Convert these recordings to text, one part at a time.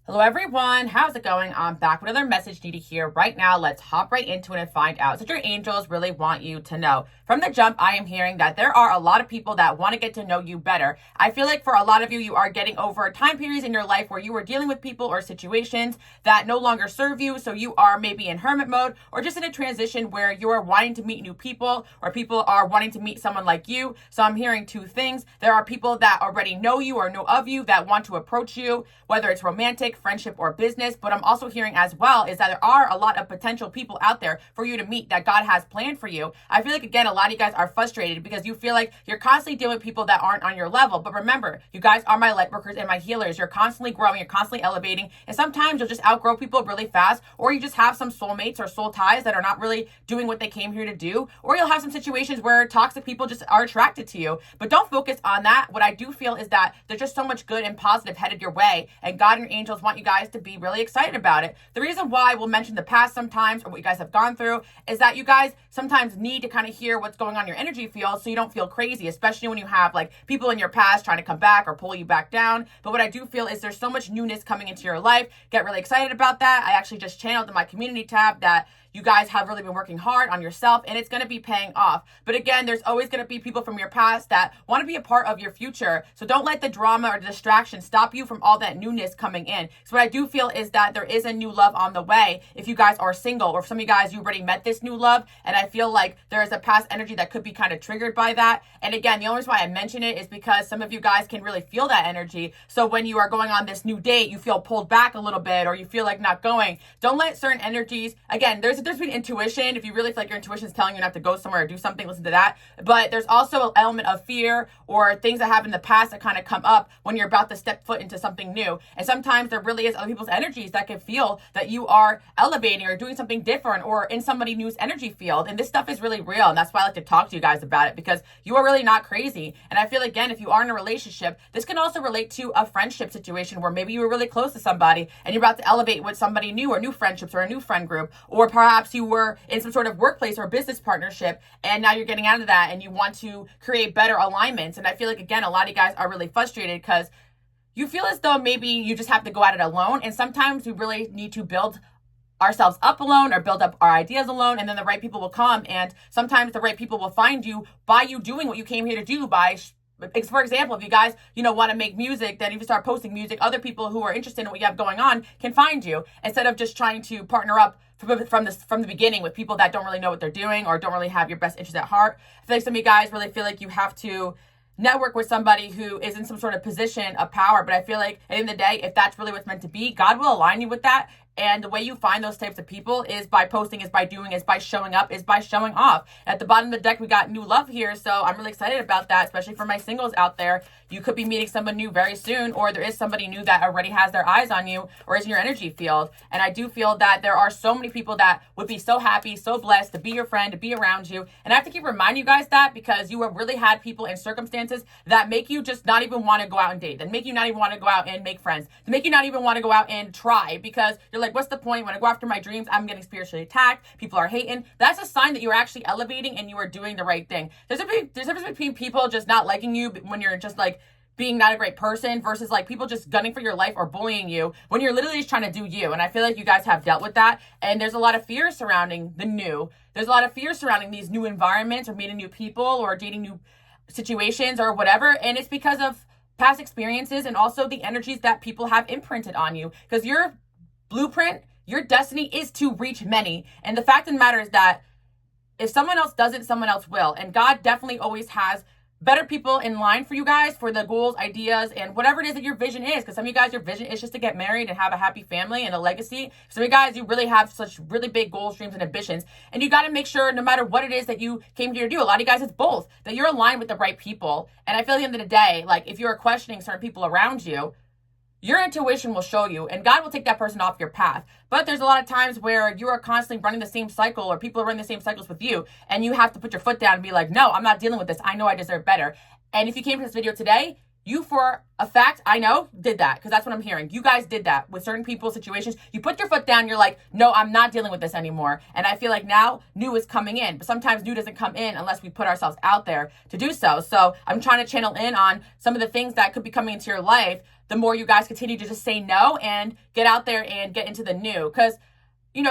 Hello everyone, how's it going? I'm back with another message you need to hear right now. Let's hop right into it and find out. So your angels really want you to know. From the jump, I am hearing that there are a lot of people that want to get to know you better. I feel like for a lot of you, you are getting over time periods in your life where you were dealing with people or situations that no longer serve you. So you are maybe in hermit mode or just in a transition where you are wanting to meet new people or people are wanting to meet someone like you. So I'm hearing two things. There are people that already know you or know of you that want to approach you, whether it's romantic, friendship, or business. But I'm also hearing as well is that there are a lot of potential people out there for you to meet that God has planned for you. I feel like, again, a lot of you guys are frustrated because you feel like you're constantly dealing with people that aren't on your level. But remember, you guys are my light workers and my healers. You're constantly growing, you're constantly elevating. And sometimes you'll just outgrow people really fast, or you just have some soulmates or soul ties that are not really doing what they came here to do. Or you'll have some situations where toxic people just are attracted to you. But don't focus on that. What I do feel is that there's just so much good and positive headed your way. And God and your angels want you guys to be really excited about it. The reason why we'll mention the past sometimes or what you guys have gone through is that you guys sometimes need to kind of hear what's going on in your energy field so you don't feel crazy, especially when you have like people in your past trying to come back or pull you back down. But what I do feel is there's so much newness coming into your life. Get really excited about that. I actually just channeled in my community tab that you guys have really been working hard on yourself and it's going to be paying off. But again, there's always going to be people from your past that want to be a part of your future. So don't let the drama or the distraction stop you from all that newness coming in. So what I do feel is that there is a new love on the way if you guys are single, or if some of you guys, you already met this new love. And I feel like there is a past energy that could be kind of triggered by that. And again, the only reason why I mention it is because some of you guys can really feel that energy. So when you are going on this new date, you feel pulled back a little bit or you feel like not going. Don't let certain energies, again, there's a difference between intuition. If you really feel like your intuition is telling you not to go somewhere or do something, listen to that. But there's also an element of fear or things that happened in the past that kind of come up when you're about to step foot into something new. And sometimes there really is other people's energies that can feel that you are elevating or doing something different or in somebody new's energy field. And this stuff is really real. And that's why I like to talk to you guys about it, because you are really not crazy. And I feel, again, if you are in a relationship, this can also relate to a friendship situation where maybe you were really close to somebody and you're about to elevate with somebody new or new friendships or a new friend group, or perhaps you were in some sort of workplace or business partnership and now you're getting out of that and you want to create better alignments. And I feel like, again, a lot of you guys are really frustrated because you feel as though maybe you just have to go at it alone. And sometimes we really need to build ourselves up alone or build up our ideas alone, and then the right people will come. And sometimes the right people will find you by you doing what you came here to do, by for example, if you guys, want to make music, then if you start posting music, other people who are interested in what you have going on can find you, instead of just trying to partner up from the beginning with people that don't really know what they're doing or don't really have your best interest at heart. I feel like some of you guys really feel like you have to network with somebody who is in some sort of position of power. But I feel like at the end of the day, if that's really what's meant to be, God will align you with that. And the way you find those types of people is by posting, is by doing, is by showing up, is by showing off. At the bottom of the deck, we got new love here. So I'm really excited about that, especially for my singles out there. You could be meeting someone new very soon, or there is somebody new that already has their eyes on you or is in your energy field. And I do feel that there are so many people that would be so happy, so blessed to be your friend, to be around you. And I have to keep reminding you guys that, because you have really had people in circumstances that make you just not even want to go out and date, that make you not even want to go out and make friends, to make you not even want to go out and try, because you're like, what's the point? When I go after my dreams, I'm getting spiritually attacked. People are hating. That's a sign that you're actually elevating and you are doing the right thing. There's a difference between people just not liking you when you're just like being not a great person versus like people just gunning for your life or bullying you when you're literally just trying to do you. And I feel like you guys have dealt with that. And there's a lot of fear surrounding the new. There's a lot of fear surrounding these new environments or meeting new people or dating new situations or whatever. And it's because of past experiences and also the energies that people have imprinted on you. Because your blueprint, your destiny is to reach many. And the fact of the matter is that if someone else doesn't, someone else will. And God definitely always has better people in line for you guys for the goals, ideas, and whatever it is that your vision is. Because some of you guys, your vision is just to get married and have a happy family and a legacy. Some of you guys, you really have such really big goals, dreams, and ambitions. And you got to make sure, no matter what it is that you came here to do, a lot of you guys, it's both, that you're aligned with the right people. And I feel at the end of the day, like if you're questioning certain people around you, your intuition will show you, and God will take that person off your path. But there's a lot of times where you are constantly running the same cycle, or people are running the same cycles with you, and you have to put your foot down and be like, no, I'm not dealing with this. I know I deserve better. And if you came to this video today, you for a fact, I know, did that, because that's what I'm hearing. You guys did that with certain people, situations. You put your foot down, you're like, no, I'm not dealing with this anymore. And I feel like now new is coming in, but sometimes new doesn't come in unless we put ourselves out there to do so. So I'm trying to channel in on some of the things that could be coming into your life the more you guys continue to just say no and get out there and get into the new. Because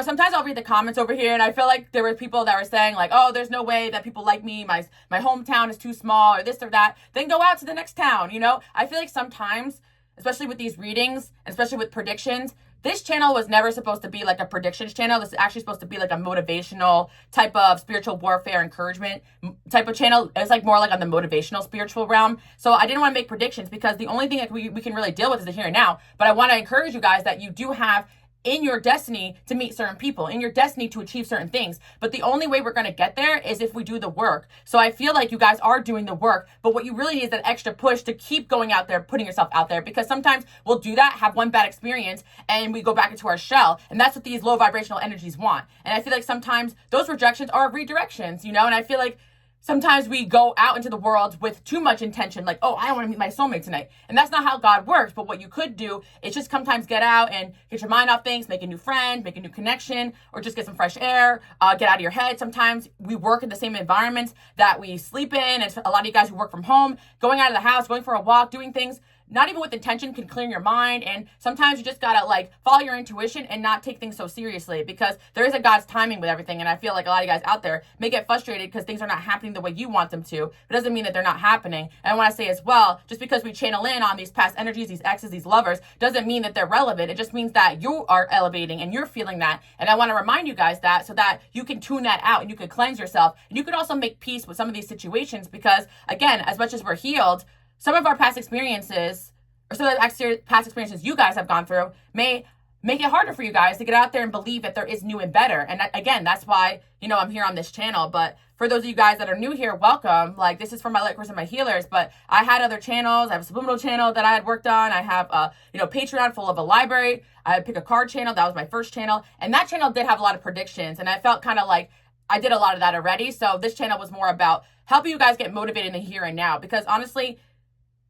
sometimes I'll read the comments over here and I feel like there were people that were saying like, oh, there's no way that people like me. My hometown is too small or this or that. Then go out to the next town. I feel like sometimes, especially with these readings, especially with predictions, this channel was never supposed to be like a predictions channel. This is actually supposed to be like a motivational type of spiritual warfare encouragement type of channel. It's like more like on the motivational spiritual realm. So I didn't want to make predictions because the only thing that we can really deal with is the here and now. But I want to encourage you guys that you do have in your destiny to meet certain people, in your destiny to achieve certain things. But the only way we're going to get there is if we do the work. So I feel like you guys are doing the work, but what you really need is that extra push to keep going out there, putting yourself out there, because sometimes we'll do that, have one bad experience, and we go back into our shell. And that's what these low vibrational energies want. And I feel like sometimes those rejections are redirections, and I feel like sometimes we go out into the world with too much intention, like, oh, I want to meet my soulmate tonight. And that's not how God works. But what you could do is just sometimes get out and get your mind off things, make a new friend, make a new connection, or just get some fresh air, get out of your head. Sometimes we work in the same environments that we sleep in. And a lot of you guys who work from home, going out of the house, going for a walk, doing things not even with intention can clear your mind. And sometimes you just gotta like follow your intuition and not take things so seriously, because there is a God's timing with everything. And I feel like a lot of you guys out there may get frustrated because things are not happening the way you want them to. It doesn't mean that they're not happening. And I want to say as well, just because we channel in on these past energies, these exes, these lovers, doesn't mean that they're relevant. It just means that you are elevating and you're feeling that. And I want to remind you guys that, so that you can tune that out and you can cleanse yourself. And you could also make peace with some of these situations, because again, as much as we're healed, some of our past experiences, or some of the past experiences you guys have gone through, may make it harder for you guys to get out there and believe that there is new and better. And again, that's why, I'm here on this channel. But for those of you guys that are new here, welcome. Like, this is for my lightworkers and my healers, but I had other channels. I have a subliminal channel that I had worked on. I have a, Patreon full of a library. I had Pick a Card channel. That was my first channel. And that channel did have a lot of predictions. And I felt kind of like I did a lot of that already. So this channel was more about helping you guys get motivated in the here and now, because honestly,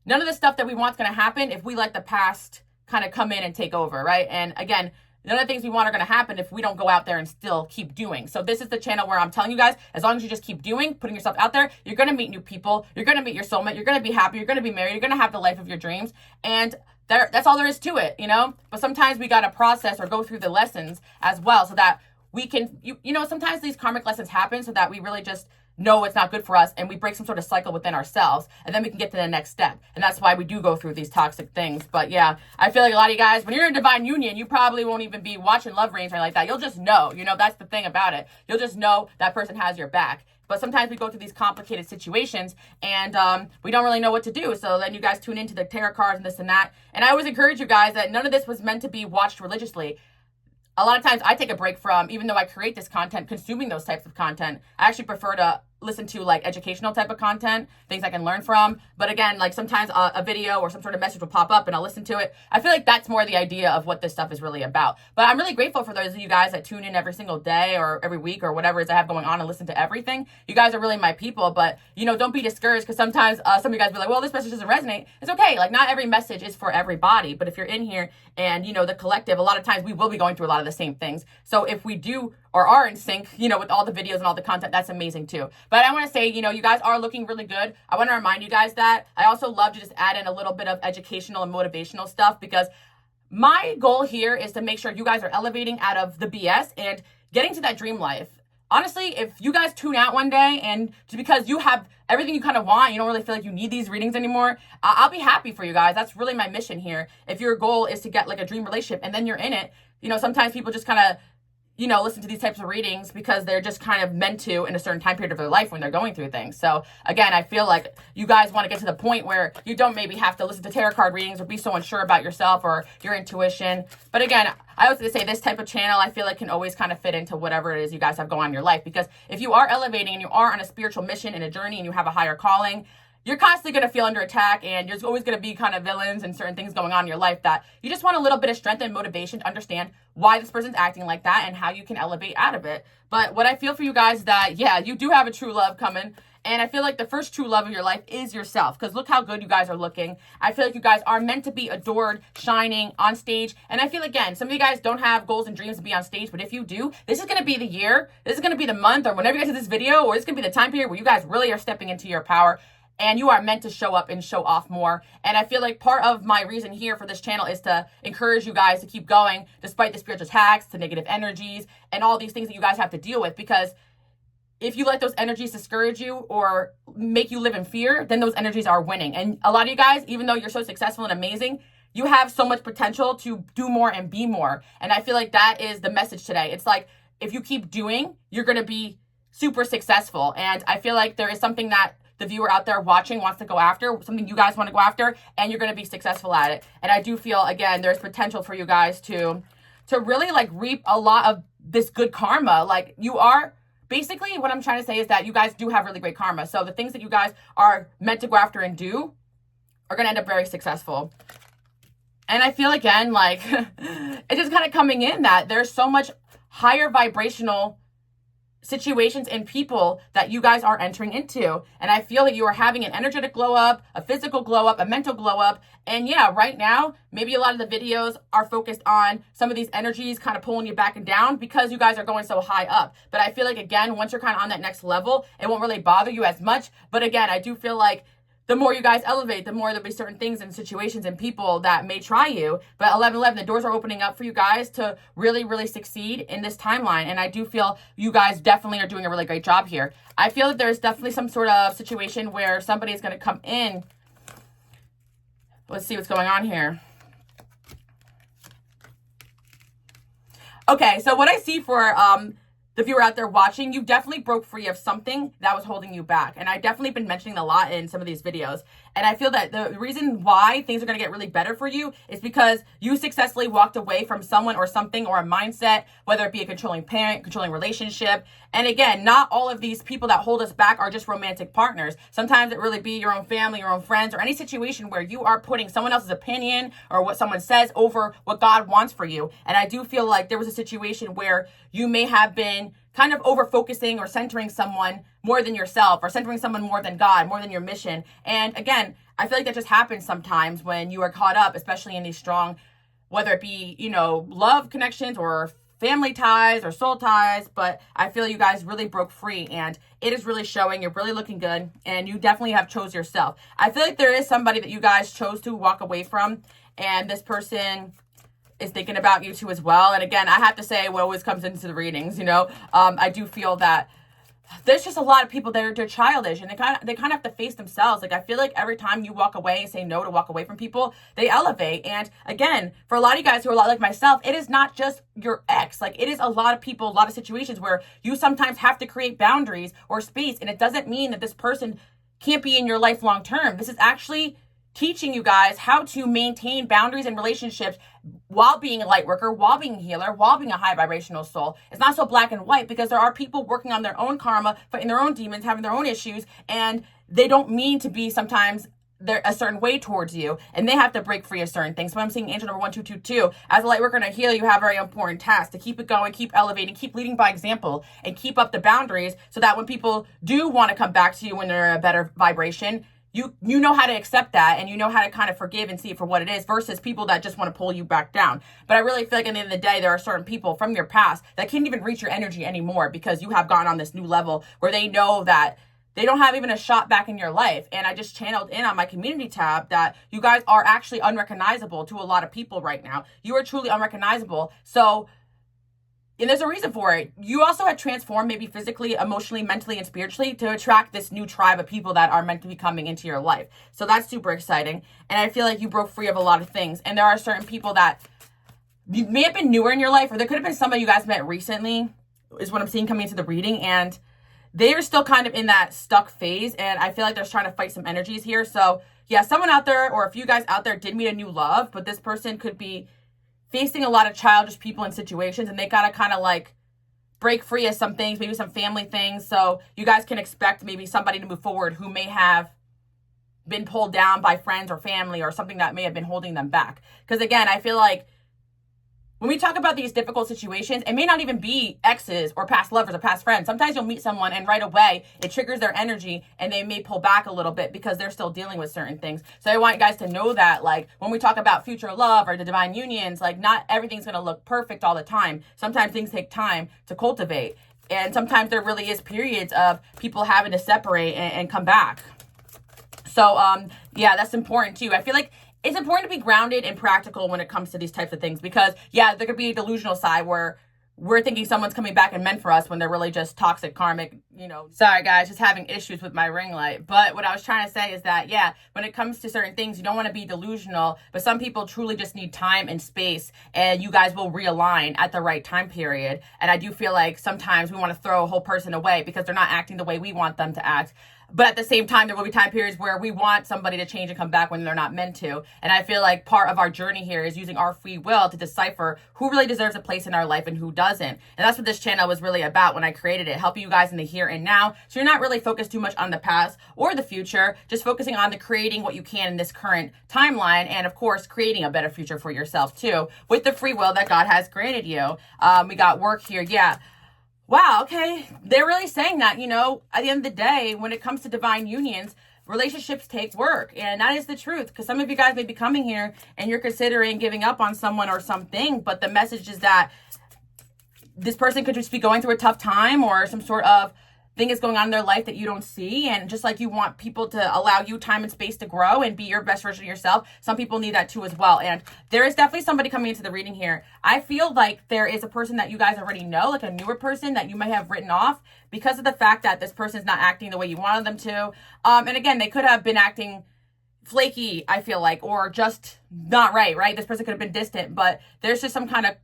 none of the stuff that we want is going to happen if we let the past kind of come in and take over, right? And again, none of the things we want are going to happen if we don't go out there and still keep doing. So this is the channel where I'm telling you guys, as long as you just keep doing, putting yourself out there, you're going to meet new people. You're going to meet your soulmate. You're going to be happy. You're going to be married. You're going to have the life of your dreams. And that's all there is to it, But sometimes we got to process or go through the lessons as well, so that we can, sometimes these karmic lessons happen so that we really just know it's not good for us, and we break some sort of cycle within ourselves, and then we can get to the next step. And that's why we do go through these toxic things. But yeah, I feel like a lot of you guys, when you're in divine union, you probably won't even be watching love readings or anything like that. You'll just know, that's the thing about it. You'll just know that person has your back. But sometimes we go through these complicated situations and we don't really know what to do. So then you guys tune into the tarot cards and this and that. And I always encourage you guys that none of this was meant to be watched religiously. A lot of times I take a break from, even though I create this content, consuming those types of content. I actually prefer to listen to like educational type of content, things I can learn from. But again, like sometimes a video or some sort of message will pop up and I'll listen to it. I feel like that's more the idea of what this stuff is really about. But I'm really grateful for those of you guys that tune in every single day or every week or whatever it is I have going on and listen to everything. You guys are really my people. But, don't be discouraged, because sometimes some of you guys be like, well, this message doesn't resonate. It's okay. Like, not every message is for everybody. But if you're in here and, the collective, a lot of times we will be going through a lot of the same things. So if we do or are in sync, with all the videos and all the content, that's amazing too. But I want to say, you guys are looking really good. I want to remind you guys that I also love to just add in a little bit of educational and motivational stuff, because my goal here is to make sure you guys are elevating out of the BS and getting to that dream life. Honestly, if you guys tune out one day and just because you have everything you kind of want, you don't really feel like you need these readings anymore, I'll be happy for you guys. That's really my mission here. If your goal is to get like a dream relationship and then you're in it, sometimes people just kind of listen to these types of readings because they're just kind of meant to in a certain time period of their life when they're going through things. So again, I feel like you guys want to get to the point where you don't maybe have to listen to tarot card readings or be so unsure about yourself or your intuition. But again, I was going to say this type of channel, I feel like can always kind of fit into whatever it is you guys have going on in your life. Because if you are elevating and you are on a spiritual mission and a journey and you have a higher calling, you're constantly going to feel under attack, and there's always going to be kind of villains and certain things going on in your life that you just want a little bit of strength and motivation to understand why this person's acting like that and how you can elevate out of it. But what I feel for you guys is that, yeah, you do have a true love coming, And I feel like the first true love of your life is yourself, because look how good you guys are looking. I feel like you guys are meant to be adored, shining on stage. And I feel, again, some of you guys don't have goals and dreams to be on stage, but if you do, this is going to be the year, this is going to be the month, or whenever you guys see this video, or this is going to be the time period where you guys really are stepping into your power. And you are meant to show up and show off more. And I feel like part of my reason here for this channel is to encourage you guys to keep going despite the spiritual attacks, the negative energies, and all these things that you guys have to deal with. Because if you let those energies discourage you or make you live in fear, then those energies are winning. And a lot of you guys, even though you're so successful and amazing, you have so much potential to do more and be more. And I feel like that is the message today. It's like, if you keep doing, you're going to be super successful. And I feel like there is something that the viewer out there watching wants to go after, something you guys want to go after, and you're going to be successful at it. And I do feel, again, there's potential for you guys to really like reap a lot of this good karma. Like, you are, basically what I'm trying to say is that you guys do have really great karma. So the things that you guys are meant to go after and do are going to end up very successful. And I feel, again, like it's just kind of coming in that there's so much higher vibrational situations and people that you guys are entering into. And I feel that you are having an energetic glow up, a physical glow up, a mental glow up. And yeah, right now, maybe a lot of the videos are focused on some of these energies kind of pulling you back and down because you guys are going so high up. But I feel like, again, once you're kind of on that next level, it won't really bother you as much. But again, I do feel like the more you guys elevate, the more there'll be certain things and situations and people that may try you. But 11/11, the doors are opening up for you guys to really, really succeed in this timeline. And I do feel you guys definitely are doing a really great job here. I feel that there's definitely some sort of situation where somebody is going to come in. Let's see what's going on here. Okay, so what I see for the viewer out there watching, you definitely broke free of something that was holding you back. And I've definitely been mentioning a lot in some of these videos. And I feel that the reason why things are going to get really better for you is because you successfully walked away from someone or something or a mindset, whether it be a controlling parent, controlling relationship. And again, not all of these people that hold us back are just romantic partners. Sometimes it really be your own family, your own friends, or any situation where you are putting someone else's opinion or what someone says over what God wants for you. And I do feel like there was a situation where you may have been kind of over focusing or centering someone more than yourself, or centering someone more than God, more than your mission. And again, I feel like that just happens sometimes when you are caught up, especially in these strong, whether it be, you know, love connections or family ties or soul ties. But I feel you guys really broke free, and it is really showing. You're really looking good, and you definitely have chose yourself. I feel like there is somebody that you guys chose to walk away from, and this person is thinking about you too as well. And again, I have to say what always comes into the readings, you know, I do feel that there's just a lot of people that are, they're childish, and they kind of have to face themselves. Like, I feel like every time you walk away and say no to walk away from people, they elevate. And again, for a lot of you guys who are a lot like myself, it is not just your ex. Like, it is a lot of people, a lot of situations where you sometimes have to create boundaries or space. And it doesn't mean that this person can't be in your life long term. This is actually teaching you guys how to maintain boundaries in relationships while being a light worker, while being a healer, while being a high vibrational soul. It's not so black and white, because there are people working on their own karma, fighting their own demons, having their own issues, and they don't mean to be sometimes they're a certain way towards you, and they have to break free of certain things. So I'm seeing angel number 1222. As a light worker and a healer, you have a very important task to keep it going, keep elevating, keep leading by example, and keep up the boundaries so that when people do want to come back to you when they're in a better vibration, you know how to accept that, and you know how to kind of forgive and see it for what it is, versus people that just want to pull you back down. But I really feel like at the end of the day, there are certain people from your past that can't even reach your energy anymore, because you have gone on this new level where they know that they don't have even a shot back in your life. And I just channeled in on my community tab that you guys are actually unrecognizable to a lot of people right now. You are truly unrecognizable. So, and there's a reason for it. You also had transformed maybe physically, emotionally, mentally, and spiritually to attract this new tribe of people that are meant to be coming into your life. So that's super exciting. And I feel like you broke free of a lot of things. And there are certain people that may have been newer in your life, or there could have been somebody you guys met recently, is what I'm seeing coming into the reading. And they are still kind of in that stuck phase. And I feel like they're trying to fight some energies here. So yeah, someone out there, or if you guys out there did meet a new love, but this person could be facing a lot of childish people and situations, and they gotta kind of like break free of some things, maybe some family things. So you guys can expect maybe somebody to move forward who may have been pulled down by friends or family or something that may have been holding them back. Because again, I feel like when we talk about these difficult situations, it may not even be exes or past lovers or past friends. Sometimes you'll meet someone and right away it triggers their energy and they may pull back a little bit because they're still dealing with certain things. So I want you guys to know that, like, when we talk about future love or the divine unions, like, not everything's going to look perfect all the time. Sometimes things take time to cultivate. And sometimes there really is periods of people having to separate and come back. So, yeah, that's important too. I feel like it's important to be grounded and practical when it comes to these types of things because, yeah, there could be a delusional side where we're thinking someone's coming back and meant for us when they're really just toxic, karmic, you know. Sorry, guys, just having issues with my ring light. But what I was trying to say is that, yeah, when it comes to certain things, you don't want to be delusional, but some people truly just need time and space, and you guys will realign at the right time period. And I do feel like sometimes we want to throw a whole person away because they're not acting the way we want them to act. But at the same time, there will be time periods where we want somebody to change and come back when they're not meant to. And I feel like part of our journey here is using our free will to decipher who really deserves a place in our life and who doesn't. And that's what this channel was really about when I created it, helping you guys in the here and now. So you're not really focused too much on the past or the future, just focusing on the creating what you can in this current timeline. And of course, creating a better future for yourself too, with the free will that God has granted you. We got work here. Yeah. Wow, okay. They're really saying that, you know, at the end of the day, when it comes to divine unions, relationships take work. And that is the truth. Because some of you guys may be coming here and you're considering giving up on someone or something. But the message is that this person could just be going through a tough time or some sort of thing is going on in their life that you don't see. And just like you want people to allow you time and space to grow and be your best version of yourself, some people need that too as well. And there is definitely somebody coming into the reading here. I feel like there is a person that you guys already know, like a newer person that you might have written off because of the fact that this person's not acting the way you wanted them to. And again, they could have been acting flaky, I feel like, or just not right? This person could have been distant, but there's just some kind of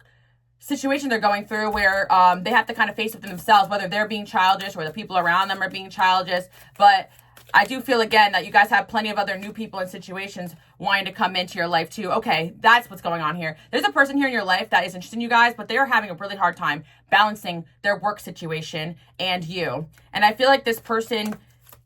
situation they're going through where they have to kind of face it themselves, whether they're being childish or the people around them are being childish. But I do feel, again, that you guys have plenty of other new people and situations wanting to come into your life too. Okay, that's what's going on here. There's a person here in your life that is interested in you guys, but they're having a really hard time balancing their work situation and you. And I feel like this person,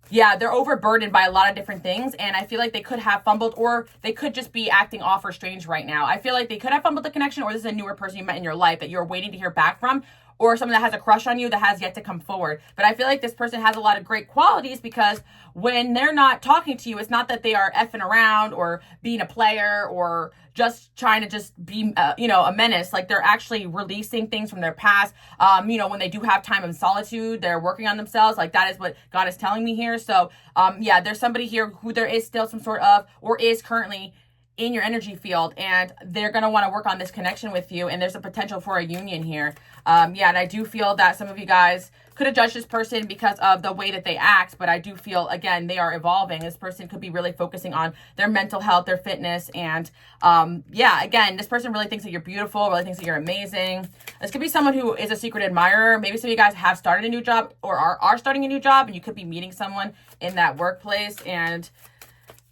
yeah, they're overburdened by a lot of different things. And I feel like they could have fumbled, or they could just be acting off or strange right now. I feel like they could have fumbled the connection, or this is a newer person you met in your life that you're waiting to hear back from, or someone that has a crush on you that has yet to come forward. But I feel like this person has a lot of great qualities because when they're not talking to you, it's not that they are effing around or being a player or just trying to just be, a menace. Like, they're actually releasing things from their past. When they do have time in solitude, they're working on themselves. Like, that is what God is telling me here. So, there's somebody here who there is still some sort of, or is currently in your energy field, and they're going to want to work on this connection with you, and there's a potential for a union here. And I do feel that some of you guys could have judged this person because of the way that they act, but I do feel, again, they are evolving. This person could be really focusing on their mental health, their fitness, and again, this person really thinks that you're beautiful, really thinks that you're amazing. This could be someone who is a secret admirer. Maybe some of you guys have started a new job or are starting a new job, and you could be meeting someone in that workplace. And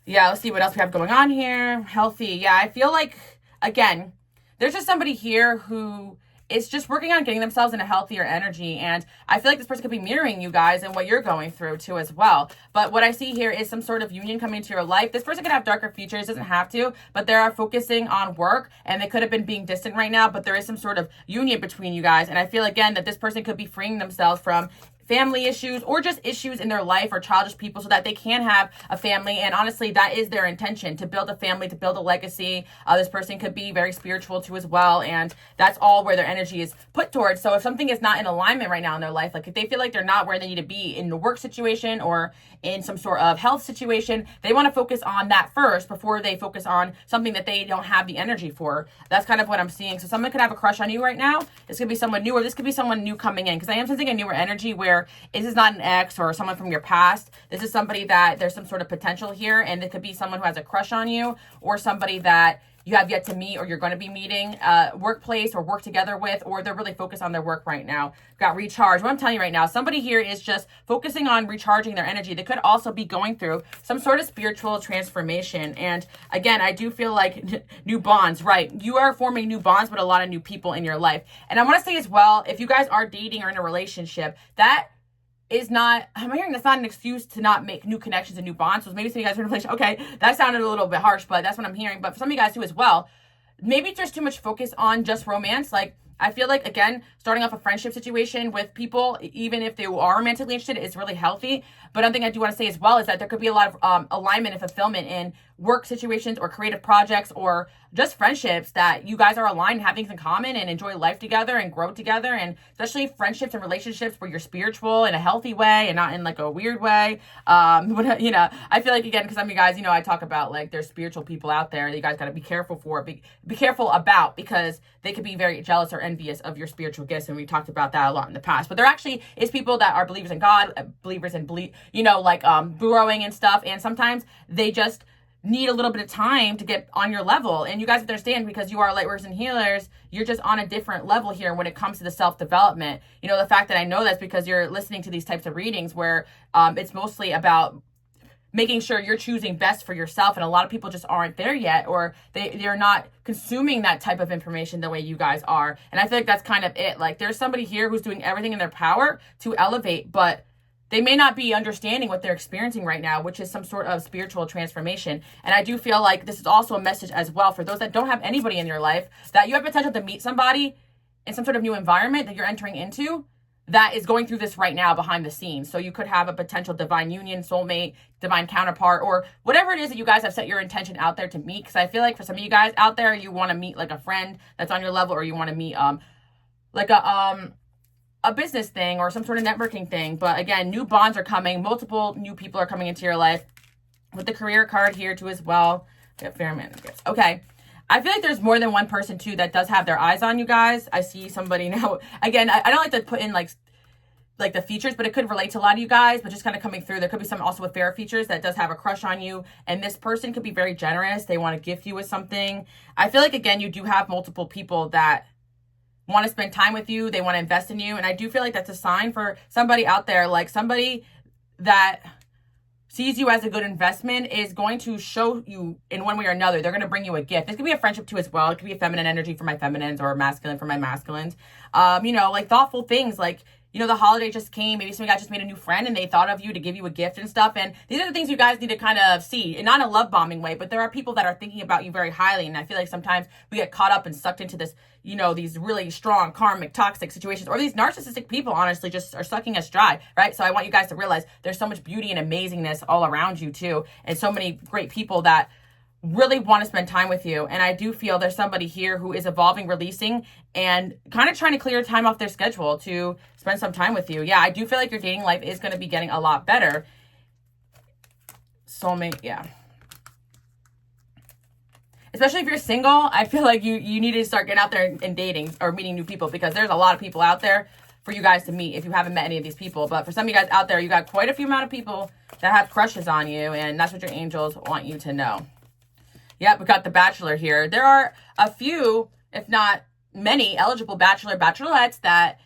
yeah, let's see what else we have going on here. Healthy. Yeah, I feel like, again, there's just somebody here who is just working on getting themselves in a healthier energy. And I feel like this person could be mirroring you guys and what you're going through too as well. But what I see here is some sort of union coming into your life. This person could have darker features, doesn't have to, but they are focusing on work, and they could have been being distant right now, but there is some sort of union between you guys. And I feel, again, that this person could be freeing themselves from family issues or just issues in their life or childish people so that they can have a family. And honestly, that is their intention, to build a family, to build a legacy. This person could be very spiritual too as well. And that's all where their energy is put towards. So if something is not in alignment right now in their life, like if they feel like they're not where they need to be in the work situation or in some sort of health situation, they want to focus on that first before they focus on something that they don't have the energy for. That's kind of what I'm seeing. So someone could have a crush on you right now. This could be someone new, or this could be someone new coming in, because I am sensing a newer energy where this is not an ex or someone from your past. This is somebody that there's some sort of potential here, and it could be someone who has a crush on you, or somebody that you have yet to meet, or you're going to be meeting, workplace or work together with, or they're really focused on their work right now. Got recharge. What I'm telling you right now, somebody here is just focusing on recharging their energy. They could also be going through some sort of spiritual transformation. And again, I do feel like new bonds, right? You are forming new bonds with a lot of new people in your life. And I want to say as well, if you guys are dating or in a relationship, that is not, I'm hearing that's not an excuse to not make new connections and new bonds. So maybe some of you guys are in a relationship. Okay, that sounded a little bit harsh, but that's what I'm hearing. But for some of you guys too as well, maybe there's too much focus on just romance. Like, I feel like, again, starting off a friendship situation with people, even if they are romantically interested, is really healthy. But one thing I do want to say as well is that there could be a lot of alignment and fulfillment in work situations or creative projects or just friendships that you guys are aligned, have things in common, and enjoy life together and grow together. And especially friendships and relationships where you're spiritual in a healthy way and not in like a weird way. I feel like, again, because some of you guys, I talk about like there's spiritual people out there that you guys got to be careful for, be careful about, because they could be very jealous or envious of your spiritual gifts. And we talked about that a lot in the past. But there actually is people that are believers in God, believers in growing and stuff. And sometimes they just need a little bit of time to get on your level. And you guys understand, because you are light workers and healers, you're just on a different level here when it comes to the self-development. The fact that I know that's because you're listening to these types of readings where it's mostly about making sure you're choosing best for yourself. And a lot of people just aren't there yet, or they're not consuming that type of information the way you guys are. And I feel like that's kind of it. Like, there's somebody here who's doing everything in their power to elevate, but they may not be understanding what they're experiencing right now, which is some sort of spiritual transformation. And I do feel like this is also a message as well for those that don't have anybody in your life, that you have potential to meet somebody in some sort of new environment that you're entering into that is going through this right now behind the scenes. So you could have a potential divine union, soulmate, divine counterpart, or whatever it is that you guys have set your intention out there to meet. Because I feel like for some of you guys out there, you want to meet like a friend that's on your level, or you want to meet a business thing or some sort of networking thing. But again, new bonds are coming. Multiple new people are coming into your life. With the career card here too as well. Get fair man gifts. Okay. I feel like there's more than one person too that does have their eyes on you guys. I see somebody now. Again, I don't like to put in like the features, but it could relate to a lot of you guys, but just kind of coming through. There could be some also with fair features that does have a crush on you. And this person could be very generous. They want to gift you with something. I feel like, again, you do have multiple people that want to spend time with you. They want to invest in you. And I do feel like that's a sign for somebody out there, like somebody that sees you as a good investment is going to show you in one way or another. They're going to bring you a gift. This could be a friendship too as well. It could be a feminine energy for my feminines or masculine for my masculines. Like thoughtful things like, the holiday just came. Maybe some of you guys just made a new friend and they thought of you to give you a gift and stuff. And these are the things you guys need to kind of see, and not in a love bombing way, but there are people that are thinking about you very highly. And I feel like sometimes we get caught up and sucked into this, these really strong, karmic, toxic situations, or these narcissistic people, honestly, just are sucking us dry, right? So I want you guys to realize there's so much beauty and amazingness all around you too. And so many great people that really want to spend time with you. And I do feel there's somebody here who is evolving, releasing, and kind of trying to clear time off their schedule to spend some time with you. Yeah, I do feel like your dating life is going to be getting a lot better. Soulmate, yeah. Especially if you're single, I feel like you need to start getting out there and dating or meeting new people, because there's a lot of people out there for you guys to meet if you haven't met any of these people. But for some of you guys out there, you got quite a few amount of people that have crushes on you, and that's what your angels want you to know. Yep, we got the Bachelor here. There are a few, if not many, eligible bachelorettes that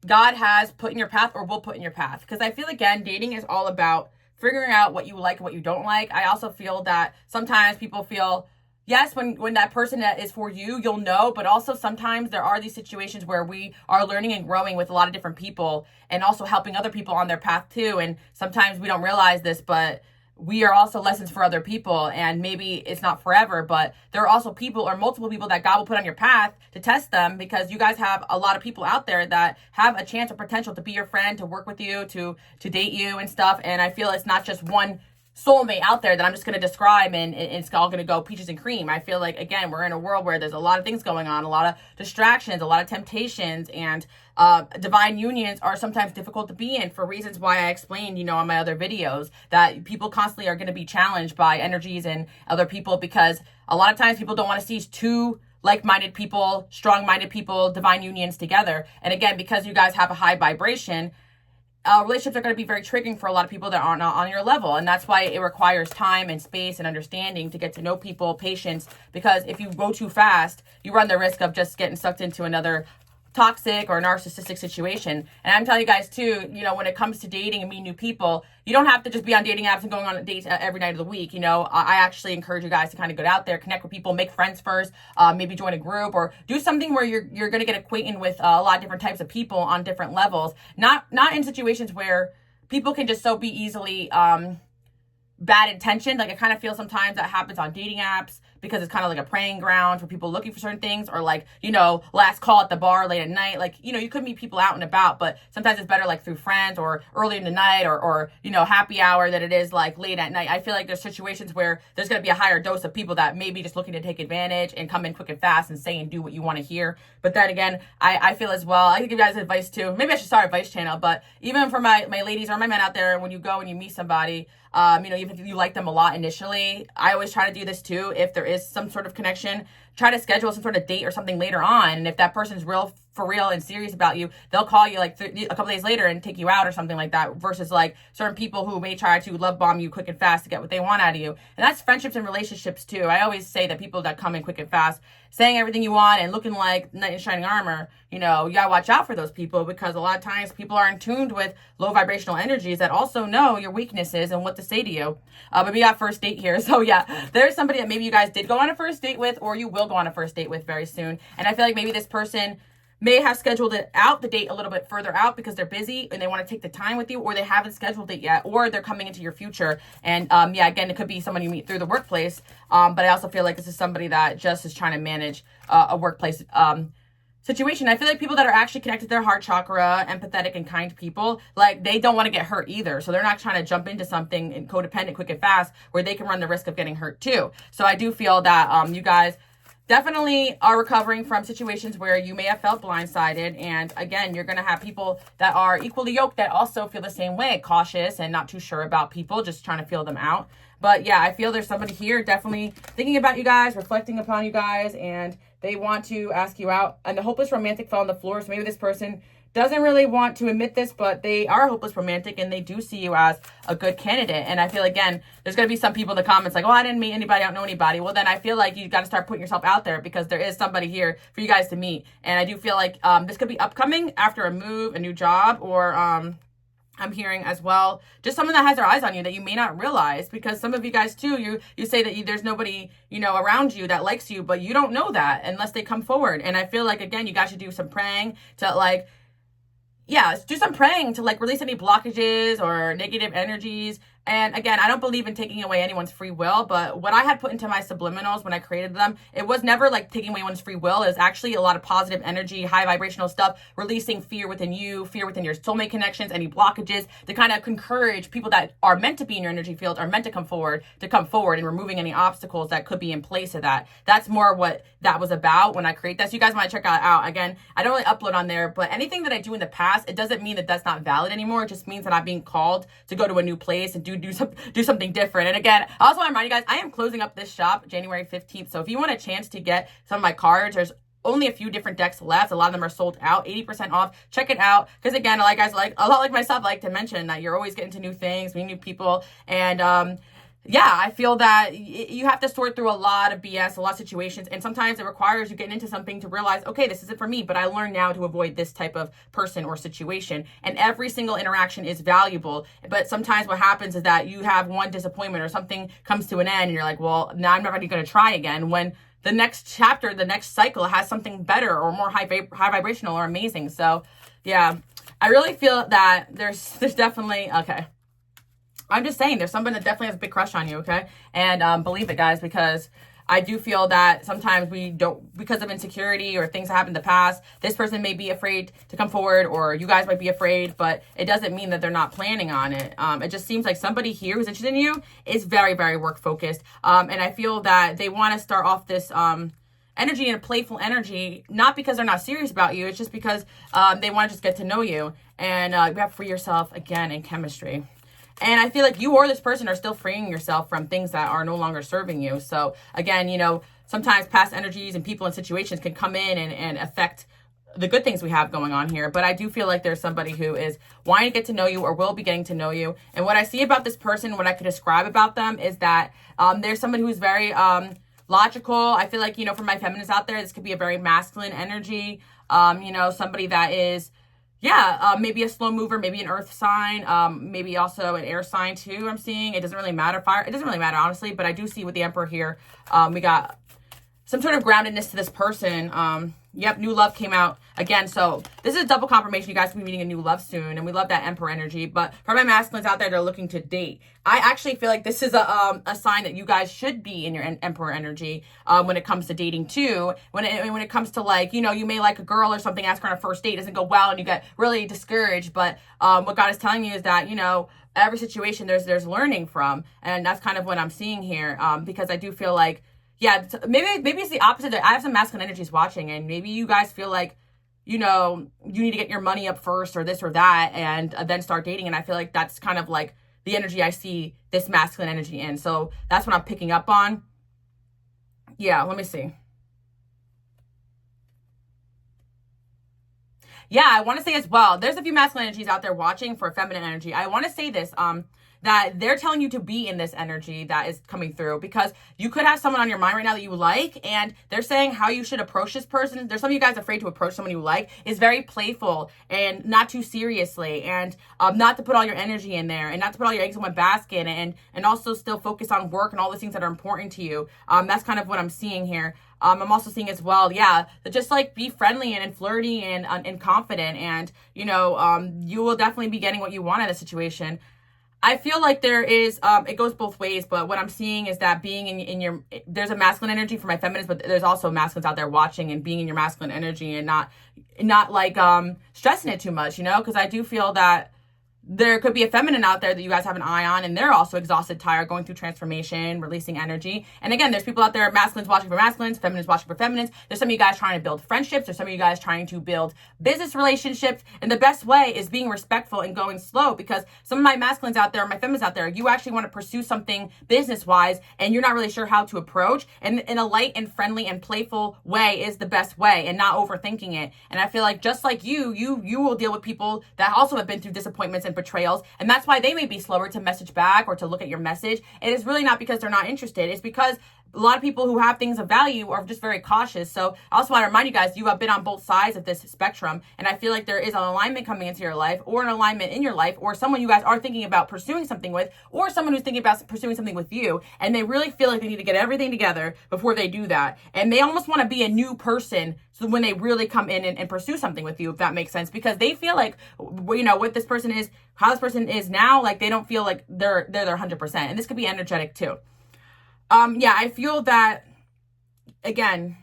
God has put in your path or will put in your path. Because I feel, again, dating is all about figuring out what you like and what you don't like. I also feel that sometimes people feel, yes, when that person that is for you, you'll know. But also sometimes there are these situations where we are learning and growing with a lot of different people and also helping other people on their path too. And sometimes we don't realize this, but we are also lessons for other people, and maybe it's not forever, but there are also people or multiple people that God will put on your path to test them, because you guys have a lot of people out there that have a chance or potential to be your friend, to work with you, to date you and stuff. And I feel it's not just one soulmate out there that I'm just going to describe and it's all going to go peaches and cream. I feel like, again, we're in a world where there's a lot of things going on, a lot of distractions, a lot of temptations, and divine unions are sometimes difficult to be in for reasons why I explained, on my other videos, that people constantly are going to be challenged by energies and other people, because a lot of times people don't want to see two like-minded people, strong-minded people, divine unions together. And again, because you guys have a high vibration, relationships are going to be very triggering for a lot of people that are not on your level. And that's why it requires time and space and understanding to get to know people, patience, because if you go too fast, you run the risk of just getting sucked into another toxic or narcissistic situation. And I'm telling you guys too, when it comes to dating and meeting new people, you don't have to just be on dating apps and going on dates every night of the week. I actually encourage you guys to kind of get out there, connect with people, make friends first, maybe join a group or do something where you're going to get acquainted with a lot of different types of people on different levels. Not in situations where people can just so be easily bad intentioned. Like I kind of feel sometimes that happens on dating apps. because it's kind of like a praying ground for people looking for certain things, or like, you know, last call at the bar late at night. Like, you know, you could meet people out and about, but sometimes it's better like through friends or early in the night, or you know, happy hour, than it is like late at night. I feel like there's situations where there's going to be a higher dose of people that may be just looking to take advantage and come in quick and fast and say and do what you want to hear. But then again, I feel as well, I can give you guys advice too. Maybe I should start a advice channel, but even for my ladies or my men out there, when you go and you meet somebody, you know, even if you like them a lot initially, I always try to do this too. If there is some sort of connection, try to schedule some sort of date or something later on. And if that person's for real and serious about you, they'll call you like a couple days later and take you out or something like that, versus like certain people who may try to love bomb you quick and fast to get what they want out of you. And that's friendships and relationships too. I always say that people that come in quick and fast, saying everything you want and looking like knight in shining armor, you know, you gotta watch out for those people, because a lot of times people are in tuned with low vibrational energies that also know your weaknesses and what to say to you. But we got first date here. So yeah, there's somebody that maybe you guys did go on a first date with, or you will go on a first date with very soon. And I feel like maybe this person may have scheduled the date a little bit further out because they're busy and they want to take the time with you, or they haven't scheduled it yet, or they're coming into your future. And yeah, again, it could be someone you meet through the workplace. But I also feel like this is somebody that just is trying to manage a workplace situation. I feel like people that are actually connected to their heart chakra, empathetic and kind people, like they don't want to get hurt either. So they're not trying to jump into something and codependent quick and fast where they can run the risk of getting hurt too. So I do feel that you guys definitely are recovering from situations where you may have felt blindsided. And again, you're going to have people that are equally yoked that also feel the same way, cautious and not too sure about people, just trying to feel them out. But yeah, I feel there's somebody here definitely thinking about you guys, reflecting upon you guys, and they want to ask you out. And the hopeless romantic fell on the floor. So maybe this person doesn't really want to admit this, but they are hopeless romantic and they do see you as a good candidate. And I feel, again, there's going to be some people in the comments like, oh, I didn't meet anybody, I don't know anybody. Well, then I feel like you got to start putting yourself out there, because there is somebody here for you guys to meet. And I do feel like this could be upcoming after a move, a new job, or I'm hearing as well, just someone that has their eyes on you that you may not realize, because some of you guys too, you say that there's nobody, you know, around you that likes you, but you don't know that unless they come forward. And I feel like, again, you guys should do some praying to like, yeah, do some praying to like release any blockages or negative energies. And again, I don't believe in taking away anyone's free will, but what I had put into my subliminals when I created them, it was never like taking away anyone's free will. It was actually a lot of positive energy, high vibrational stuff, releasing fear within you, fear within your soulmate connections, any blockages, to kind of encourage people that are meant to be in your energy field, are meant to come forward, and removing any obstacles that could be in place of that. That's more what that was about when I create that. So you guys want to check that out. Again, I don't really upload on there, but anything that I do in the past, it doesn't mean that that's not valid anymore. It just means that I'm being called to go to a new place and do something different. And again, I also want to remind you guys, I am closing up this shop January 15th. So if you want a chance to get some of my cards, there's only a few different decks left. A lot of them are sold out, 80% off. Check it out. Because again, a lot like myself, like to mention that you're always getting to new things, meeting new people. And yeah, I feel that you have to sort through a lot of BS, a lot of situations, and sometimes it requires you getting into something to realize, okay, this isn't for me, but I learned now to avoid this type of person or situation. And every single interaction is valuable, but sometimes what happens is that you have one disappointment or something comes to an end, and you're like, well, now I'm never going to try again, when the next chapter, the next cycle has something better or more high vibrational or amazing. So yeah, I really feel that there's definitely, okay, I'm just saying, there's someone that definitely has a big crush on you, okay? And believe it, guys, because I do feel that sometimes we don't, because of insecurity or things that happened in the past, this person may be afraid to come forward, or you guys might be afraid, but it doesn't mean that they're not planning on it. It just seems like somebody here who's interested in you is very, very work focused. And I feel that they want to start off this energy and a playful energy, not because they're not serious about you. It's just because they want to just get to know you. And you have to free yourself, again, in chemistry. And I feel like you or this person are still freeing yourself from things that are no longer serving you. So again, you know, sometimes past energies and people and situations can come in and affect the good things we have going on here. But I do feel like there's somebody who is wanting to get to know you or will be getting to know you. And what I see about this person, what I could describe about them, is that there's somebody who's very logical. I feel like, you know, for my feminists out there, this could be a very masculine energy. You know, somebody that is, yeah, maybe a slow mover, maybe an earth sign, maybe also an air sign too, I'm seeing. It doesn't really matter. Fire, it doesn't really matter, honestly, but I do see with the Emperor here, we got some sort of groundedness to this person. Yep, new love came out again. So this is a double confirmation. You guys will be meeting a new love soon. And we love that Emperor energy. But for my masculines out there, they're looking to date. I actually feel like this is a sign that you guys should be in your Emperor energy when it comes to dating too. When it comes to like, you may like a girl or something, ask her on a first date, doesn't go well, and you get really discouraged. But what God is telling you is that, every situation there's learning from. And that's kind of what I'm seeing here, because I do feel like, yeah, maybe it's the opposite. I have some masculine energies watching, and maybe you guys feel like, you need to get your money up first or this or that, and then start dating. And I feel like that's kind of like the energy I see this masculine energy in. So that's what I'm picking up on. Yeah, let me see. Yeah, I want to say as well, there's a few masculine energies out there watching for feminine energy. I want to say this, that they're telling you to be in this energy that is coming through, because you could have someone on your mind right now that you like, and they're saying how you should approach this person. There's some of you guys afraid to approach someone you like. Is very playful and not too seriously, and not to put all your energy in there, and not to put all your eggs in one basket, and also still focus on work and all the things that are important to you. That's kind of what I'm seeing here. I'm also seeing as well, yeah, just like be friendly and flirty and confident, and you will definitely be getting what you want in a situation. I feel like there is, it goes both ways, but what I'm seeing is that being in your, there's a masculine energy for my feminines, but there's also masculines out there watching and being in your masculine energy, and not like stressing it too much, because I do feel that there could be a feminine out there that you guys have an eye on, and they're also exhausted, tired, going through transformation, releasing energy. And again, there's people out there, masculines watching for masculines, feminines watching for feminines. There's some of you guys trying to build friendships. There's some of you guys trying to build business relationships. And the best way is being respectful and going slow, because some of my masculines out there, my feminines out there, you actually want to pursue something business-wise, and you're not really sure how to approach. And in a light and friendly and playful way is the best way, and not overthinking it. And I feel like just like you will deal with people that also have been through disappointments and betrayals, and that's why they may be slower to message back or to look at your message. It is really not because they're not interested. It's because a lot of people who have things of value are just very cautious. So I also want to remind you guys, you have been on both sides of this spectrum, and I feel like there is an alignment coming into your life, or an alignment in your life, or someone you guys are thinking about pursuing something with, or someone who's thinking about pursuing something with you, and they really feel like they need to get everything together before they do that. And they almost want to be a new person, so when they really come in and pursue something with you, if that makes sense, because they feel like, what this person is, how this person is now, like they don't feel like they're their 100%. And this could be energetic too. Yeah, I feel that, again,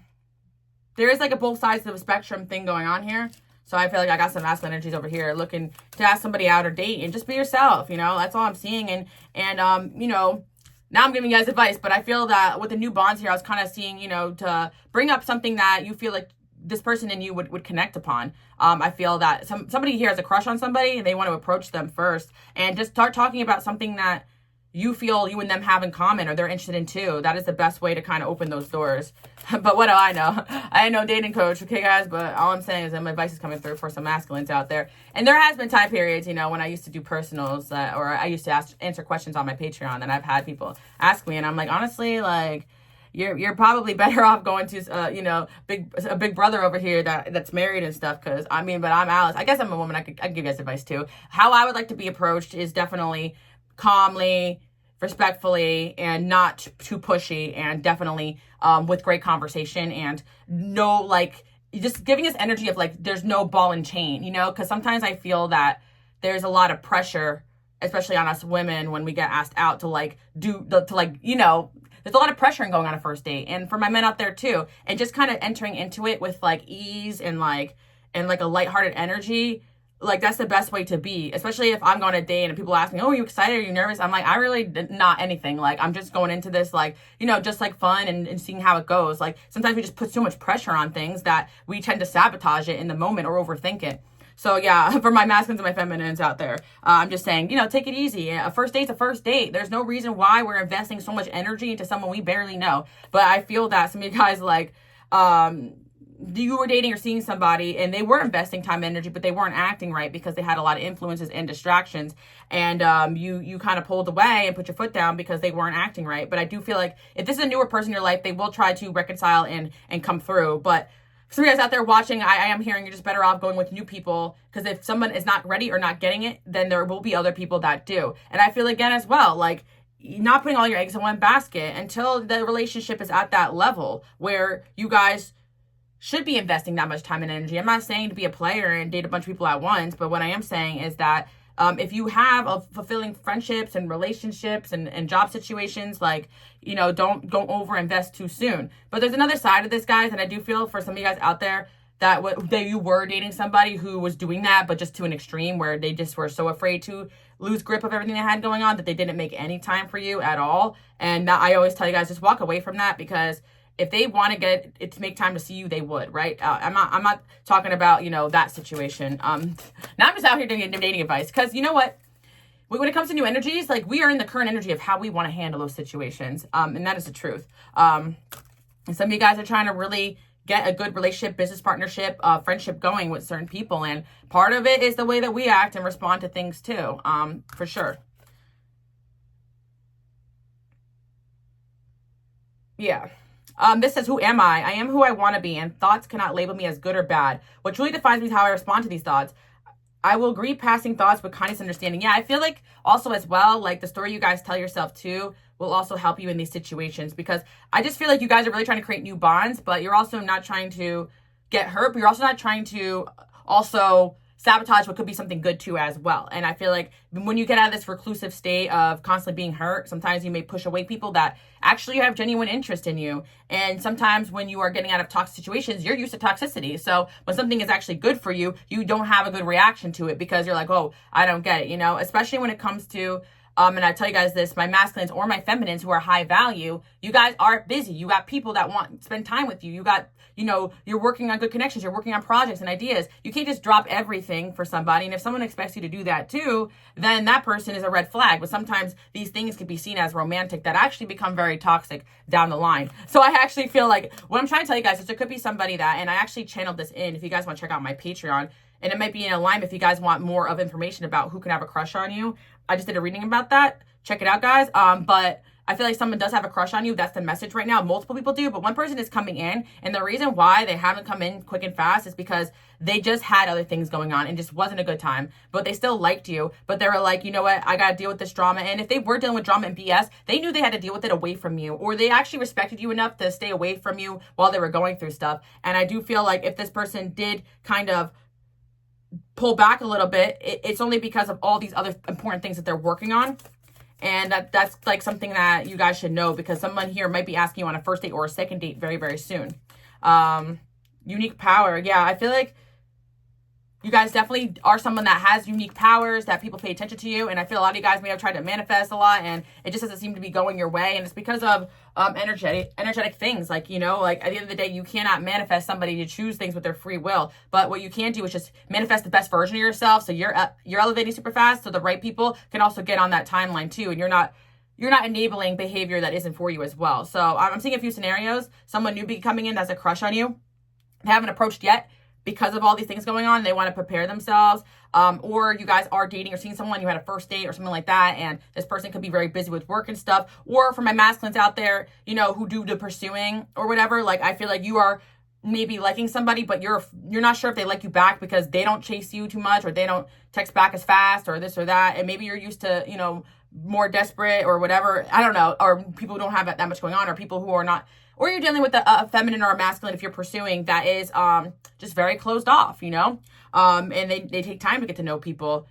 there is like a both sides of the spectrum thing going on here. So I feel like I got some masculine energies over here looking to ask somebody out or date, and just be yourself, that's all I'm seeing. And now I'm giving you guys advice, but I feel that with the new bonds here, I was kind of seeing, to bring up something that you feel like this person and you would connect upon. I feel that somebody here has a crush on somebody, and they want to approach them first and just start talking about something that you feel you and them have in common, or they're interested in too. That is the best way to kind of open those doors. But what do I know? I ain't no dating coach, okay, guys? But all I'm saying is that my advice is coming through for some masculines out there. And there has been time periods, when I used to do personals, or I used to answer questions on my Patreon, and I've had people ask me, and I'm like, honestly, like, you're probably better off going to a big brother over here that's married and stuff, because but I'm Alice. I guess I'm a woman. I could give you guys advice too. How I would like to be approached is definitely calmly, respectfully, and not too pushy, and definitely with great conversation, and just giving this energy of like there's no ball and chain, because sometimes I feel that there's a lot of pressure, especially on us women, when we get asked out to there's a lot of pressure in going on a first date, and for my men out there too, and just kind of entering into it with like ease and a lighthearted energy. Like, that's the best way to be, especially if I'm going on a date and people ask me, oh, are you excited? Are you nervous? I'm like, I really not anything. Like, I'm just going into this, just like fun and seeing how it goes. Like, sometimes we just put so much pressure on things that we tend to sabotage it in the moment or overthink it. So yeah, for my masculines and my feminines out there, I'm just saying, take it easy. A first date's a first date. There's no reason why we're investing so much energy into someone we barely know. But I feel that some of you guys, you were dating or seeing somebody and they were investing time and energy, but they weren't acting right because they had a lot of influences and distractions. And you kind of pulled away and put your foot down because they weren't acting right. But I do feel like if this is a newer person in your life, they will try to reconcile and come through. But for you guys out there watching, I am hearing you're just better off going with new people, because if someone is not ready or not getting it, then there will be other people that do. And I feel again as well, not putting all your eggs in one basket until the relationship is at that level where you guys should be investing that much time and energy. I'm not saying to be a player and date a bunch of people at once, but what I am saying is that if you have a fulfilling friendships and relationships and job situations, like, you know, don't go over invest too soon. But there's another side of this, guys, and I do feel for some of you guys out there that you were dating somebody who was doing that, but just to an extreme where they just were so afraid to lose grip of everything they had going on that they didn't make any time for you at all. And I always tell you guys, just walk away from that, because if they want to get it to make time to see you, they would, right? I'm not talking about, you know, that situation. Now I'm just out here doing dating advice, because you know what? When it comes to new energies, like, we are in the current energy of how we want to handle those situations. And that is the truth. And some of you guys are trying to really get a good relationship, business partnership, friendship going with certain people. And part of it is the way that we act and respond to things too, for sure. Yeah. This says, who am I? I am who I want to be, and thoughts cannot label me as good or bad. What truly defines me is how I respond to these thoughts. I will agree passing thoughts with kindness and understanding. Yeah, I feel like also as well, like the story you guys tell yourself too will also help you in these situations, because I just feel like you guys are really trying to create new bonds, but you're also not trying to get hurt, but you're also not trying to also sabotage what could be something good too as well. And I feel like when you get out of this reclusive state of constantly being hurt, sometimes you may push away people that actually have genuine interest in you. And sometimes when you are getting out of toxic situations, you're used to toxicity. So when something is actually good for you, you don't have a good reaction to it, because you're like, oh, I don't get it, you know, especially when it comes to and I tell you guys this, my masculines or my feminines who are high value, you guys are busy. You got people that want to spend time with you. You got, you know, you're working on good connections. You're working on projects and ideas. You can't just drop everything for somebody. And if someone expects you to do that too, then that person is a red flag. But sometimes these things can be seen as romantic that actually become very toxic down the line. So I actually feel like what I'm trying to tell you guys is there could be somebody that, and I actually channeled this in, if you guys want to check out my Patreon, and it might be in alignment if you guys want more of information about who can have a crush on you. I just did a reading about that. Check it out, guys. But I feel like someone does have a crush on you. That's the message right now. Multiple people do, but one person is coming in. And the reason why they haven't come in quick and fast is because they just had other things going on and just wasn't a good time. But they still liked you. But they were like, you know what? I got to deal with this drama. And if they were dealing with drama and BS, they knew they had to deal with it away from you. Or they actually respected you enough to stay away from you while they were going through stuff. And I do feel like if this person did kind of pull back a little bit, it's only because of all these other important things that they're working on. And that's like something that you guys should know, because someone here might be asking you on a first date or a second date very, very soon. Unique power. Yeah, I feel like you guys definitely are someone that has unique powers, that people pay attention to you. And I feel a lot of you guys may have tried to manifest a lot and it just doesn't seem to be going your way. And it's because of energetic things. Like, you know, like at the end of the day, you cannot manifest somebody to choose things with their free will. But what you can do is just manifest the best version of yourself. So you're elevating super fast. So the right people can also get on that timeline too. And you're not enabling behavior that isn't for you as well. So I'm seeing a few scenarios. Someone new coming in that's a crush on you. They haven't approached yet, because of all these things going on. They want to prepare themselves. Or you guys are dating or seeing someone, you had a first date or something like that, and this person could be very busy with work and stuff. Or for my masculines out there, you know, who do the pursuing or whatever, like I feel like you are maybe liking somebody, but you're not sure if they like you back because they don't chase you too much, or they don't text back as fast, or this or that. And maybe you're used to, you know, more desperate or whatever. I don't know. Or people who don't have that much going on, or people who are not, or you're dealing with a feminine or a masculine if you're pursuing that is just very closed off, you know, and they take time to get to know people.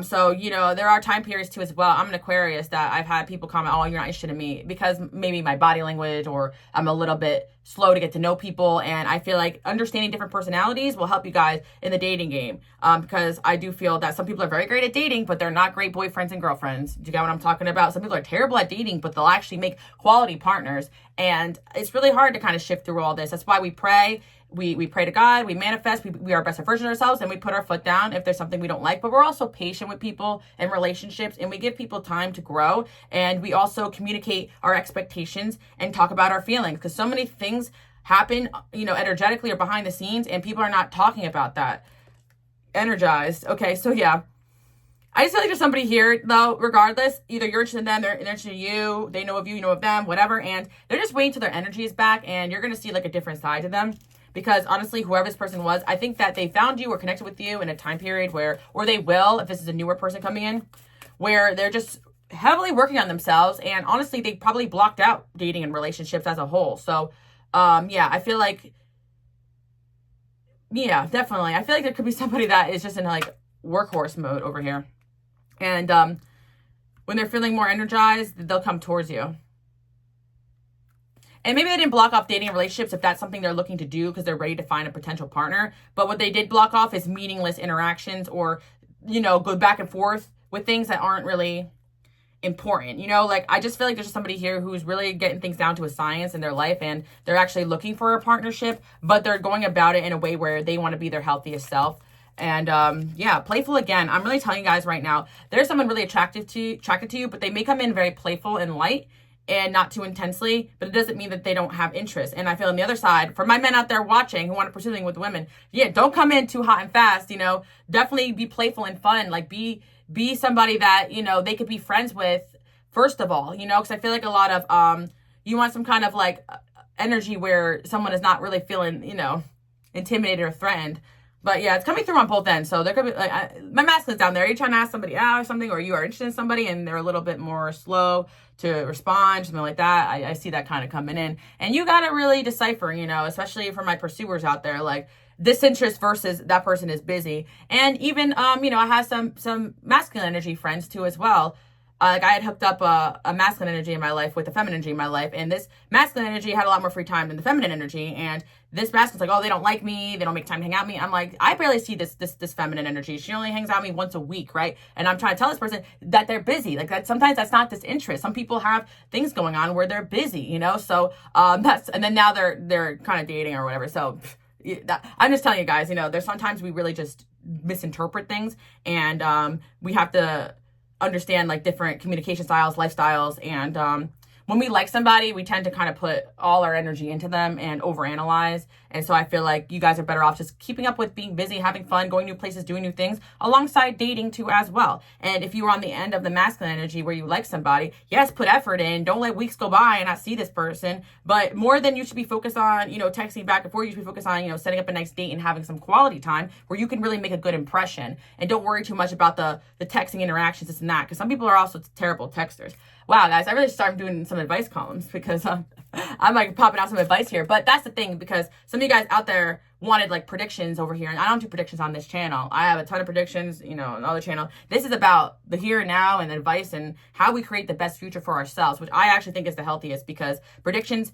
So, you know, there are time periods too as well. I'm an Aquarius that I've had people comment, oh, you're not interested in me, because maybe my body language, or I'm a little bit slow to get to know people. And I feel like understanding different personalities will help you guys in the dating game. Because I do feel that some people are very great at dating, but they're not great boyfriends and girlfriends. Do you get what I'm talking about? Some people are terrible at dating, but they'll actually make quality partners. And it's really hard to kind of shift through all this. That's why we pray. We pray to God, we manifest, we are our best version of ourselves, and we put our foot down if there's something we don't like. But we're also patient with people and relationships, and we give people time to grow. And we also communicate our expectations and talk about our feelings, because so many things happen, you know, energetically or behind the scenes, and people are not talking about that. Energized. Okay, so yeah. I just feel like there's somebody here, though, regardless. Either you're interested in them, they're interested in you, they know of you, you know of them, whatever. And they're just waiting till their energy is back, and you're going to see like a different side to them. Because honestly, whoever this person was, I think that they found you or connected with you in a time period where, or they will, if this is a newer person coming in, where they're just heavily working on themselves, and honestly, they probably blocked out dating and relationships as a whole. So, yeah, I feel like, yeah, definitely. I feel like there could be somebody that is just in like workhorse mode over here. And when they're feeling more energized, they'll come towards you. And maybe they didn't block off dating and relationships if that's something they're looking to do because they're ready to find a potential partner. But what they did block off is meaningless interactions or, go back and forth with things that aren't really important. Like, I just feel like there's just somebody here who's really getting things down to a science in their life, and they're actually looking for a partnership, but they're going about it in a way where they want to be their healthiest self. And yeah, playful again. I'm really telling you guys right now, there's someone really attracted to you, but they may come in very playful and light and not too intensely, but it doesn't mean that they don't have interest. And I feel on the other side, for my men out there watching who want to pursue things with women, yeah, don't come in too hot and fast. Definitely be playful and fun. Like, be somebody that they could be friends with first of all, because I feel like a lot of you want some kind of like energy where someone is not really feeling intimidated or threatened. But yeah, it's coming through on both ends. So there could be like my masculine's down there. Are you trying to ask somebody out or something, or you are interested in somebody and they're a little bit more slow to respond, something like that? I see that kind of coming in, and you got to really decipher, especially for my pursuers out there, like disinterest versus that person is busy. And even I have some masculine energy friends too as well. Like, I had hooked up a masculine energy in my life with a feminine energy in my life, and this masculine energy had a lot more free time than the feminine energy. And this masculine's like, oh, they don't like me, they don't make time to hang out with me. I'm like, I barely see this feminine energy. She only hangs out with me once a week, right? And I'm trying to tell this person that they're busy. Like, that sometimes that's not disinterest. Some people have things going on where they're busy, So and then now they're kind of dating or whatever. So I'm just telling you guys, there's sometimes we really just misinterpret things, and we have to understand like different communication styles, lifestyles, and when we like somebody, we tend to kind of put all our energy into them and overanalyze. And so I feel like you guys are better off just keeping up with being busy, having fun, going new places, doing new things, alongside dating too as well. And if you were on the end of the masculine energy where you like somebody, yes, put effort in. Don't let weeks go by and not see this person. But more than you should be focused on, texting back and forth, you should be focused on, setting up a nice date and having some quality time where you can really make a good impression. And don't worry too much about the texting interactions, this and that, because some people are also terrible texters. Wow, guys, I really started doing some advice columns because I'm like popping out some advice here. But that's the thing, because some of you guys out there wanted like predictions over here, and I don't do predictions on this channel. I have a ton of predictions, on another channel. This is about the here and now and advice and how we create the best future for ourselves, which I actually think is the healthiest, because predictions,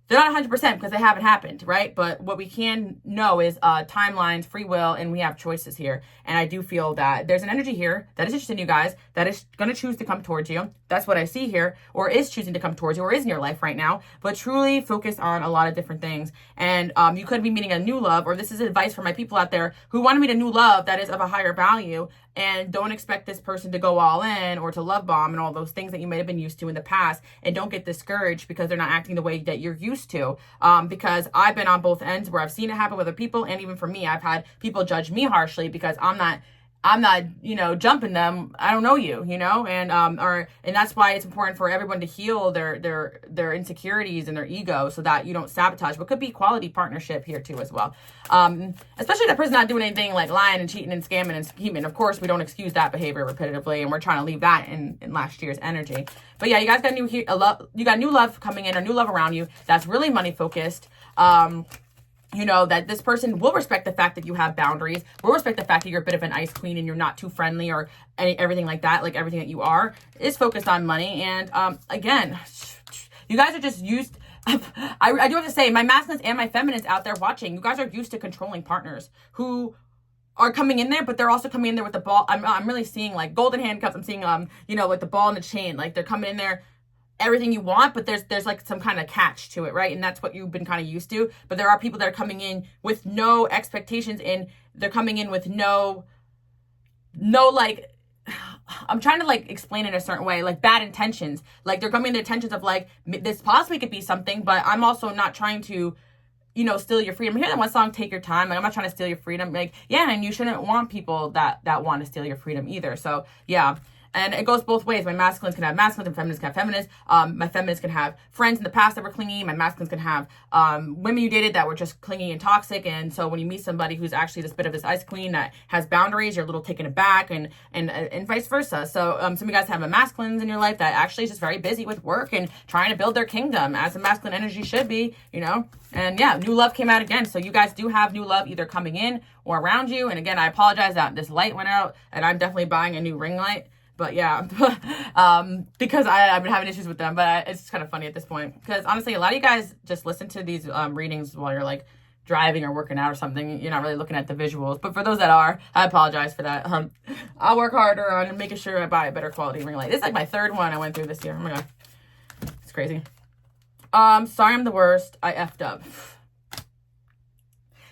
they're not 100% because they haven't happened, right? But what we can know is timelines, free will, and we have choices here. And I do feel that there's an energy here that is interested in you guys, that is going to choose to come towards you. That's what I see here, or is choosing to come towards you, or is in your life right now. But truly focus on a lot of different things. And you could be meeting a new love, or this is advice for my people out there who want to meet a new love that is of a higher value, and don't expect this person to go all in or to love bomb and all those things that you might have been used to in the past. And don't get discouraged because they're not acting the way that you're used to. Because I've been on both ends where I've seen it happen with other people. And even for me, I've had people judge me harshly because I'm not, jumping them. I don't know you, and that's why it's important for everyone to heal their insecurities and their ego so that you don't sabotage. But could be quality partnership here too as well. Especially the person not doing anything like lying and cheating and scamming and scheming. Of course, we don't excuse that behavior repetitively, and we're trying to leave that in last year's energy. But yeah, you guys got you got new love coming in, or new love around you that's really money focused. That this person will respect the fact that you have boundaries, will respect the fact that you're a bit of an ice queen and you're not too friendly or everything like that. Like, everything that you are is focused on money. And again, you guys are just used. I do have to say, my masculines and my feminines out there watching, you guys are used to controlling partners who are coming in there, but they're also coming in there with the ball. I'm really seeing like golden handcuffs. I'm seeing, like the ball and the chain, like they're coming in there everything you want, but there's like some kind of catch to it, right? And that's what you've been kind of used to. But there are people that are coming in with no expectations, and they're coming in with no like, I'm trying to like explain it in a certain way, like bad intentions. Like, they're coming in the intentions of like, this possibly could be something, but I'm also not trying to steal your freedom. Hear that one song, Take Your Time. Like, I'm not trying to steal your freedom. Like, yeah, and you shouldn't want people that want to steal your freedom either. So yeah. And it goes both ways. My masculines can have masculines and feminines can have feminines. My feminines can have friends in the past that were clingy. My masculines can have women you dated that were just clingy and toxic. And so when you meet somebody who's actually this bit of this ice queen that has boundaries, you're a little taken aback, and vice versa. So some of you guys have a masculines in your life that actually is just very busy with work and trying to build their kingdom, as a masculine energy should be, you know. And yeah, new love came out again. So you guys do have new love either coming in or around you. And again, I apologize that this light went out, and I'm definitely buying a new ring light. But yeah, because I've been having issues with them, but it's kind of funny at this point. Because honestly, a lot of you guys just listen to these readings while you're like driving or working out or something. You're not really looking at the visuals. But for those that are, I apologize for that. I'll work harder on making sure I buy a better quality ring light. This is like my third one I went through this year. Oh my God. It's crazy. Sorry I'm the worst. I effed up.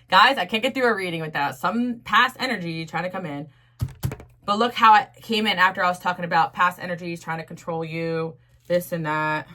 Guys, I can't get through a reading without some past energy trying to come in. But look how it came in after I was talking about past energies trying to control you, this and that.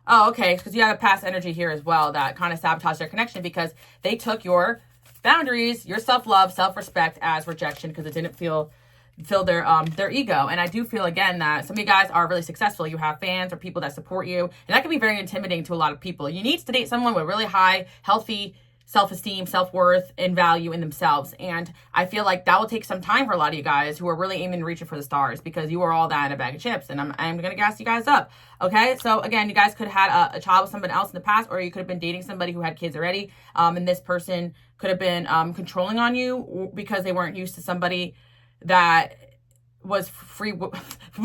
Oh, okay, because you have a past energy here as well that kind of sabotaged their connection because they took your boundaries, your self-love, self-respect as rejection because it didn't fill their ego. And I do feel, again, that some of you guys are really successful. You have fans or people that support you. And that can be very intimidating to a lot of people. You need to date someone with really high, healthy self-esteem, self-worth, and value in themselves. And I feel like that will take some time for a lot of you guys who are really aiming and reaching for the stars because you are all that in a bag of chips. And I'm going to gas you guys up. Okay. So again, you guys could have had a child with someone else in the past, or you could have been dating somebody who had kids already. And this person could have been controlling on you because they weren't used to somebody that was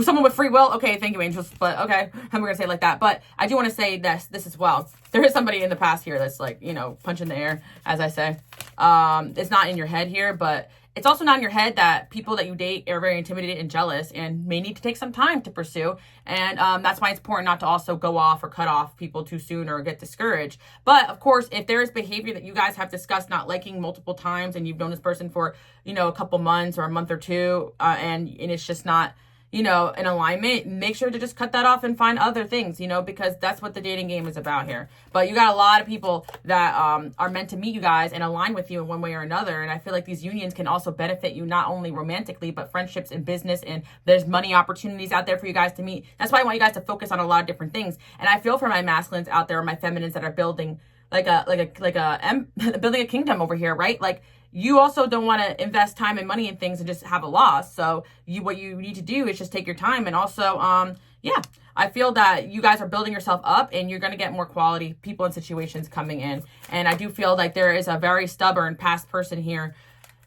someone with free will. Okay, thank you, angels. But okay, I'm gonna say it like that. But I do want to say this as well. There is somebody in the past here that's like, you know, punching the air, as I say. It's not in your head here, but it's also not in your head that people that you date are very intimidated and jealous and may need to take some time to pursue. And that's why it's important not to also go off or cut off people too soon or get discouraged. But of course, if there is behavior that you guys have discussed not liking multiple times and you've known this person for, you know, a couple months or a month or two, and it's just not, you know, in alignment, make sure to just cut that off and find other things, you know, because that's what the dating game is about here. But you got a lot of people that are meant to meet you guys and align with you in one way or another. And I feel like these unions can also benefit you not only romantically, but friendships and business. And there's money opportunities out there for you guys to meet. That's why I want you guys to focus on a lot of different things. And I feel for my masculines out there, my feminines that are building building a kingdom over here, right? Like, you also don't want to invest time and money in things and just have a loss. So what you need to do is just take your time. And also, I feel that you guys are building yourself up and you're going to get more quality people and situations coming in. And I do feel like there is a very stubborn past person here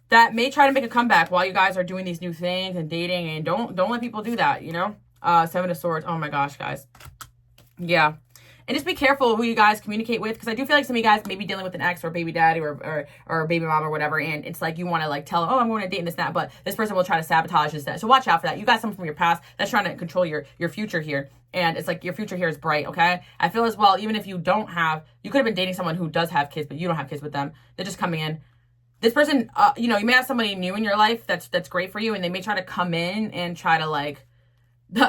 that may try to make a comeback while you guys are doing these new things and dating. And don't let people do that, you know? Seven of Swords. Oh my gosh, guys. Yeah. And just be careful who you guys communicate with, because I do feel like some of you guys may be dealing with an ex or baby daddy or baby mom or whatever, and it's like you want to like tell them, oh, I'm going to date this and that, but this person will try to sabotage this. So watch out for that. You got someone from your past that's trying to control your future here, and it's like your future here is bright, okay? I feel as well, even if you don't have, you could have been dating someone who does have kids, but you don't have kids with them. They're just coming in. This person, you know, you may have somebody new in your life that's great for you, and they may try to come in and try to like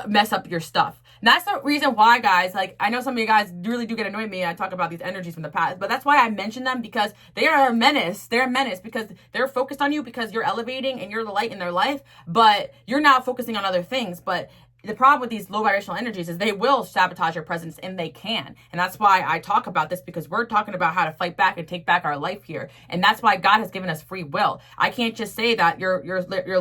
mess up your stuff. And that's the reason why, guys, like, I know some of you guys really do get annoyed with me. I talk about these energies from the past, but that's why I mention them, because they are a menace. They're a menace because they're focused on you because you're elevating and you're the light in their life, but you're now focusing on other things. But the problem with these low vibrational energies is they will sabotage your presence, and they can. And that's why I talk about this, because we're talking about how to fight back and take back our life here. And that's why God has given us free will. I can't just say that your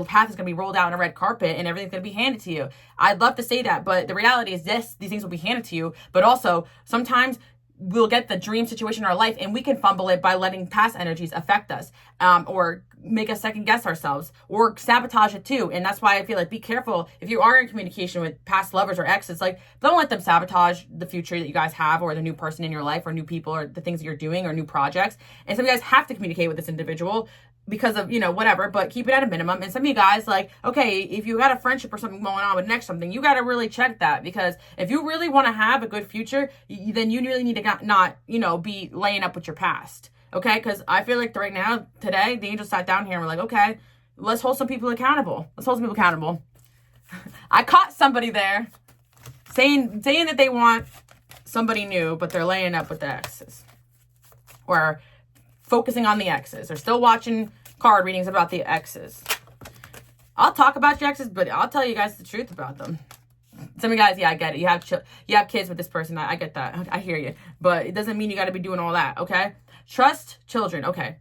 path is going to be rolled out on a red carpet and everything's going to be handed to you. I'd love to say that, but the reality is this: these things will be handed to you, but also sometimes we'll get the dream situation in our life and we can fumble it by letting past energies affect us, or make us second guess ourselves or sabotage it too. And that's why I feel like be careful if you are in communication with past lovers or exes. Like, don't let them sabotage the future that you guys have, or the new person in your life, or new people, or the things that you're doing, or new projects. And some of you guys have to communicate with this individual because of, you know, whatever, but keep it at a minimum. And some of you guys, like, okay, if you got a friendship or something going on with next something, you got to really check that, because if you really want to have a good future, then you really need to not, you know, be laying up with your past. Okay, because I feel like right now, today, the angels sat down here and were like, okay, let's hold some people accountable. Let's hold some people accountable. I caught somebody there saying that they want somebody new, but they're laying up with the exes, or focusing on the exes. They're still watching card readings about the exes. I'll talk about your exes, but I'll tell you guys the truth about them. Some of you guys, yeah, I get it. You have kids with this person. I get that. I hear you. But it doesn't mean you got to be doing all that, okay? Trust children. Okay.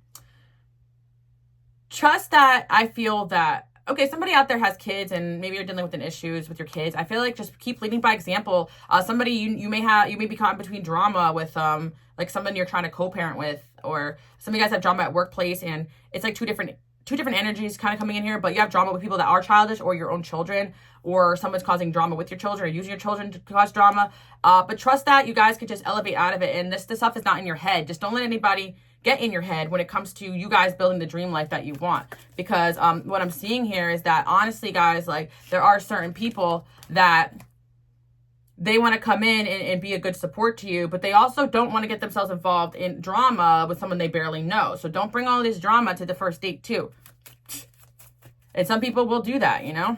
Trust that I feel that, okay, somebody out there has kids and maybe you're dealing with an issues with your kids. I feel like just keep leading by example. Somebody you may be caught in between drama with like someone you're trying to co-parent with, or some of you guys have drama at workplace, and it's like two different energies kind of coming in here, but you have drama with people that are childish, or your own children, or someone's causing drama with your children, or using your children to cause drama. But trust that you guys could just elevate out of it, and this stuff is not in your head. Just don't let anybody get in your head when it comes to you guys building the dream life that you want. Because what I'm seeing here is that, honestly, guys, like, there are certain people that they want to come in and be a good support to you, but they also don't want to get themselves involved in drama with someone they barely know. So don't bring all this drama to the first date too. And some people will do that, you know?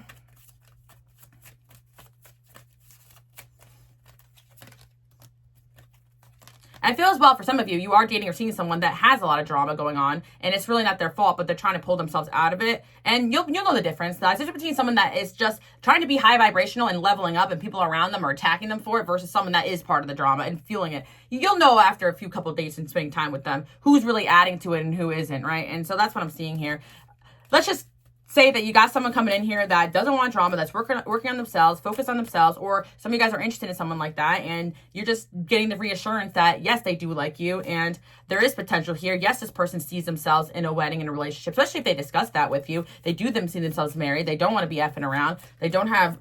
I feel as well, for some of you, you are dating or seeing someone that has a lot of drama going on, and it's really not their fault, but they're trying to pull themselves out of it. And you'll know the difference. The difference between someone that is just trying to be high vibrational and leveling up, and people around them are attacking them for it, versus someone that is part of the drama and feeling it. You'll know after a few couple dates and spending time with them who's really adding to it and who isn't, right? And so that's what I'm seeing here. Let's just say that you got someone coming in here that doesn't want drama, that's working on themselves, focus on themselves, or some of you guys are interested in someone like that, and you're just getting the reassurance that, yes, they do like you, and there is potential here. Yes, this person sees themselves in a wedding and a relationship, especially if they discuss that with you. They do see themselves married. They don't want to be effing around. They don't have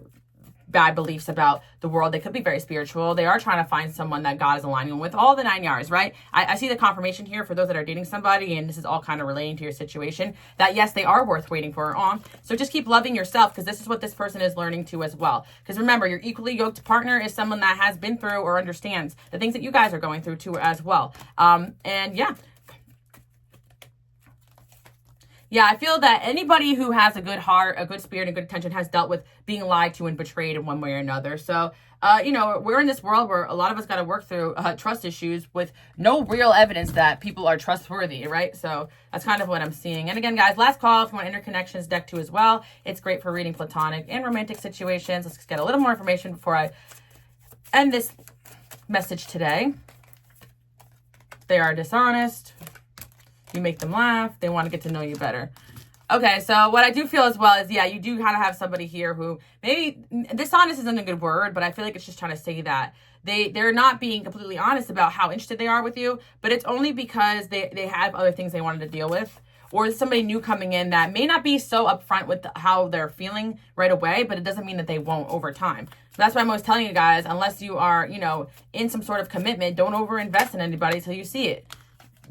bad beliefs about the world. They could be very spiritual. They are trying to find someone that God is aligning with, all the 9 yards, right? I see the confirmation here for those that are dating somebody, and this is all kind of relating to your situation, that yes, they are worth waiting for on. So just keep loving yourself, because this is what this person is learning to as well. Because remember, your equally yoked partner is someone that has been through or understands the things that you guys are going through too as well. And yeah. Yeah, I feel that anybody who has a good heart, a good spirit, and good intention has dealt with being lied to and betrayed in one way or another. So, you know, we're in this world where a lot of us got to work through trust issues with no real evidence that people are trustworthy, right? So that's kind of what I'm seeing. And again, guys, last call if you want interconnections deck too as well. It's great for reading platonic and romantic situations. Let's get a little more information before I end this message today. They are dishonest. You make them laugh. They want to get to know you better. Okay, so what I do feel as well is, yeah, you do kind of have somebody here who maybe, dishonest isn't a good word, but I feel like it's just trying to say that they're not being completely honest about how interested they are with you, but it's only because they have other things they wanted to deal with, or somebody new coming in that may not be so upfront with how they're feeling right away, but it doesn't mean that they won't over time. So that's why I'm always telling you guys, unless you are, you know, in some sort of commitment, don't overinvest in anybody until you see it.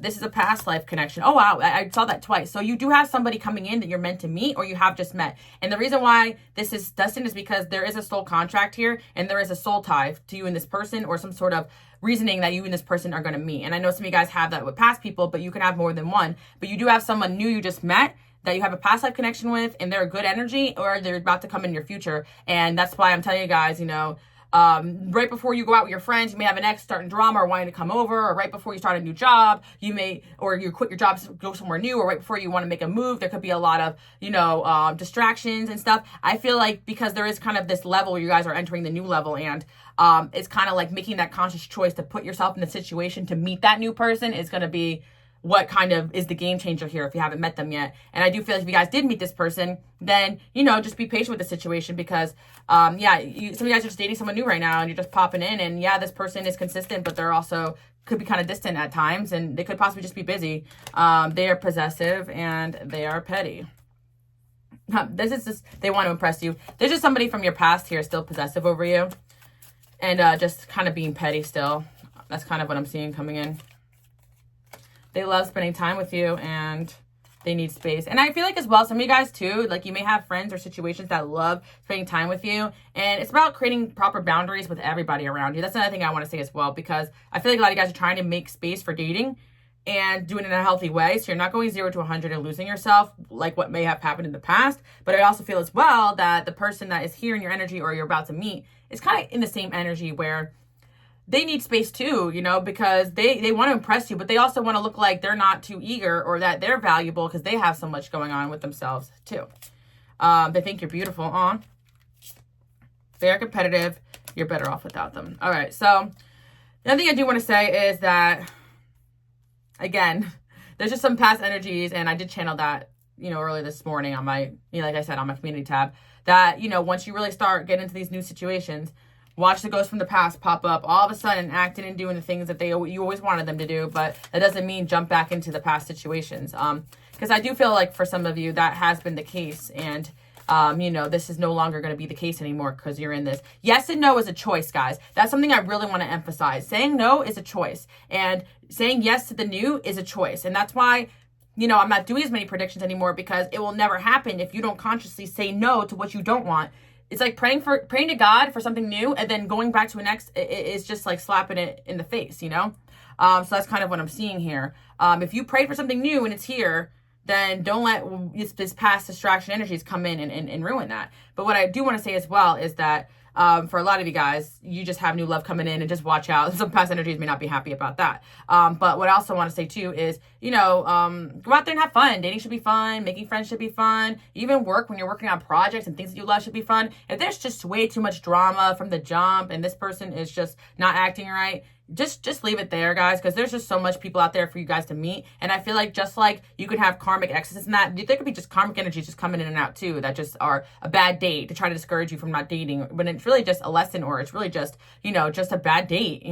This is a past life connection. Oh, wow. I saw that twice. So you do have somebody coming in that you're meant to meet, or you have just met. And the reason why this is destined is because there is a soul contract here, and there is a soul tie to you and this person, or some sort of reasoning that you and this person are going to meet. And I know some of you guys have that with past people, but you can have more than one. But you do have someone new you just met that you have a past life connection with, and they're a good energy, or they're about to come in your future. And that's why I'm telling you guys, you know, right before you go out with your friends, you may have an ex starting drama or wanting to come over, or right before you start a new job, you may, or you quit your job to go somewhere new, or right before you want to make a move, there could be a lot of, you know, distractions and stuff. I feel like because there is kind of this level where you guys are entering the new level, and it's kind of like making that conscious choice to put yourself in the situation to meet that new person is going to be what kind of is the game changer here if you haven't met them yet. And I do feel like if you guys did meet this person, then, you know, just be patient with the situation, because, yeah, some of you guys are just dating someone new right now, and you're just popping in, and yeah, this person is consistent, but they're also could be kind of distant at times, and they could possibly just be busy. They are possessive, and they are petty. This is just, they want to impress you. There's just somebody from your past here still possessive over you, and just kind of being petty still. That's kind of what I'm seeing coming in. They love spending time with you, and they need space. And I feel like as well, some of you guys too, like you may have friends or situations that love spending time with you. And it's about creating proper boundaries with everybody around you. That's another thing I want to say as well, because I feel like a lot of you guys are trying to make space for dating and doing it in a healthy way. So you're not going 0 to 100 and losing yourself like what may have happened in the past. But I also feel as well that the person that is here in your energy, or you're about to meet, is kind of in the same energy where they need space too, you know, because they want to impress you, but they also want to look like they're not too eager, or that they're valuable because they have so much going on with themselves too. They think you're beautiful. They're competitive. You're better off without them. All right. So the other thing I do want to say is that, again, there's just some past energies, and I did channel that, earlier this morning on my, like I said, on my community tab, that, once you really start getting into these new situations, watch the ghosts from the past pop up all of a sudden, acting and doing the things that you always wanted them to do, but that doesn't mean jump back into the past situations. Because I do feel like for some of you that has been the case, and this is no longer going to be the case anymore because you're in this. Yes and no is a choice, guys. That's something I really want to emphasize. Saying no is a choice, and saying yes to the new is a choice. And that's why, I'm not doing as many predictions anymore, because it will never happen if you don't consciously say no to what you don't want. It's like praying to God for something new and then going back to an ex is just like slapping it in the face, So that's kind of what I'm seeing here. If you prayed for something new and it's here, then don't let this past distraction energies come in and ruin that. But what I do want to say as well is that for a lot of you guys, you just have new love coming in, and just watch out. Some past energies may not be happy about that. But what I also want to say too is, go out there and have fun. Dating should be fun. Making friends should be fun. Even work, when you're working on projects and things that you love, should be fun. If there's just way too much drama from the jump and this person is just not acting right, just leave it there, guys, because there's just so much people out there for you guys to meet. And I feel like just like you could have karmic exes and that, there could be just karmic energies just coming in and out too, that just are a bad date to try to discourage you from not dating, when it's really just a lesson, or it's really just, just a bad date.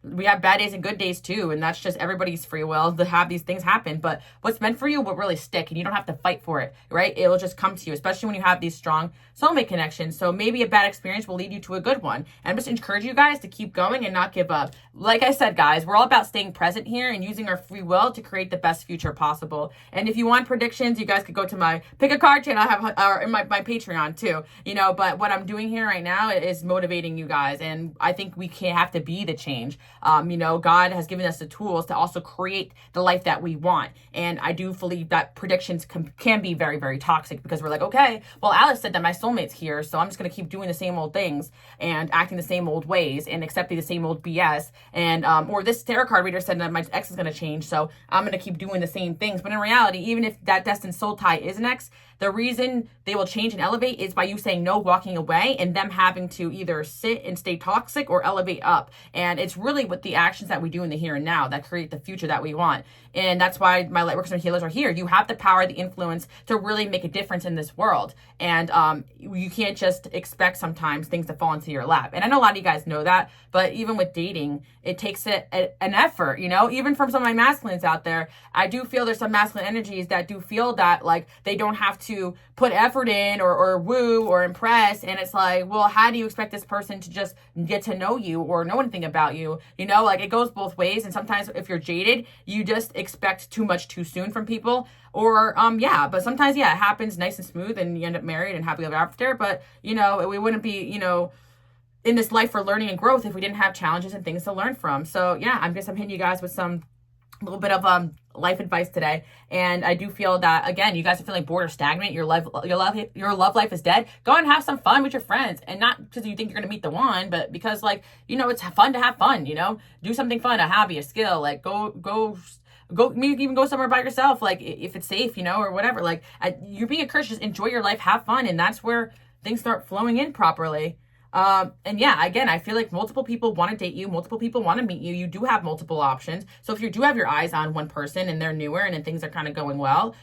We have bad days and good days too, and that's just everybody's free will to have these things happen. But what's meant for you will really stick, and you don't have to fight for it, right? It will just come to you, especially when you have these strong soulmate connections. So maybe a bad experience will lead you to a good one. And I'm just encourage you guys to keep going and not give up. Like I said, guys, we're all about staying present here and using our free will to create the best future possible. And if you want predictions, you guys could go to my pick a card channel. I have or my Patreon too, but what I'm doing here right now is motivating you guys. And I think we can't have to be the change. God has given us the tools to also create the life that we want. And I do believe that predictions can be very, very toxic, because we're like, okay, well, Alice said that my soulmate's here, so I'm just going to keep doing the same old things and acting the same old ways and accepting the same old BS. And, or this tarot card reader said that my ex is going to change, so I'm going to keep doing the same things. But in reality, even if that destined soul tie is an ex, the reason they will change and elevate is by you saying no, walking away, and them having to either sit and stay toxic or elevate up. And it's really with the actions that we do in the here and now that create the future that we want. And that's why my light workers and healers are here. You have the power, the influence to really make a difference in this world. And you can't just expect sometimes things to fall into your lap. And I know a lot of you guys know that, but even with dating, it takes an effort, even from some of my masculines out there. I do feel there's some masculine energies that do feel that like they don't have to put effort in or woo or impress. And it's like, well, how do you expect this person to just get to know you or know anything about you? Like it goes both ways. And sometimes if you're jaded, you just expect too much too soon from people. Or, but sometimes, it happens nice and smooth and you end up married and happily ever after. But, we wouldn't be, in this life for learning and growth if we didn't have challenges and things to learn from. So I'm hitting you guys with some little bit of life advice today. And I do feel that, again, you guys are feeling bored or stagnant, your love life is dead. Go and have some fun with your friends, and not because you think you're going to meet the one, but because it's fun to have fun, do something fun, a hobby, a skill, like go maybe even go somewhere by yourself, like if it's safe, or whatever. You're being encouraged, just enjoy your life, have fun. And that's where things start flowing in properly. Again, I feel like multiple people want to date you. Multiple people want to meet you. You do have multiple options. So if you do have your eyes on one person and they're newer and then things are kind of going well,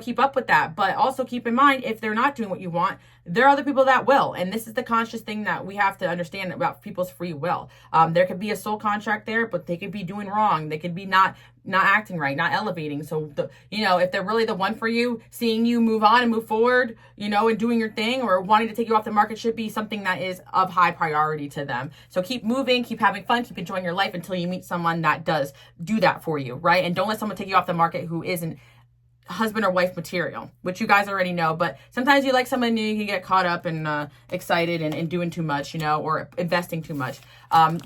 keep up with that. But also keep in mind, if they're not doing what you want, there are other people that will. And this is the conscious thing that we have to understand about people's free will. There could be a soul contract there, but they could be doing wrong. They could be not acting right, not elevating. So, if they're really the one for you, seeing you move on and move forward, and doing your thing or wanting to take you off the market should be something that is of high priority to them. So keep moving, keep having fun, keep enjoying your life until you meet someone that does do that for you, right? And don't let someone take you off the market who isn't husband or wife material, which you guys already know. But sometimes you like someone new, you get caught up and excited and doing too much, or investing too much,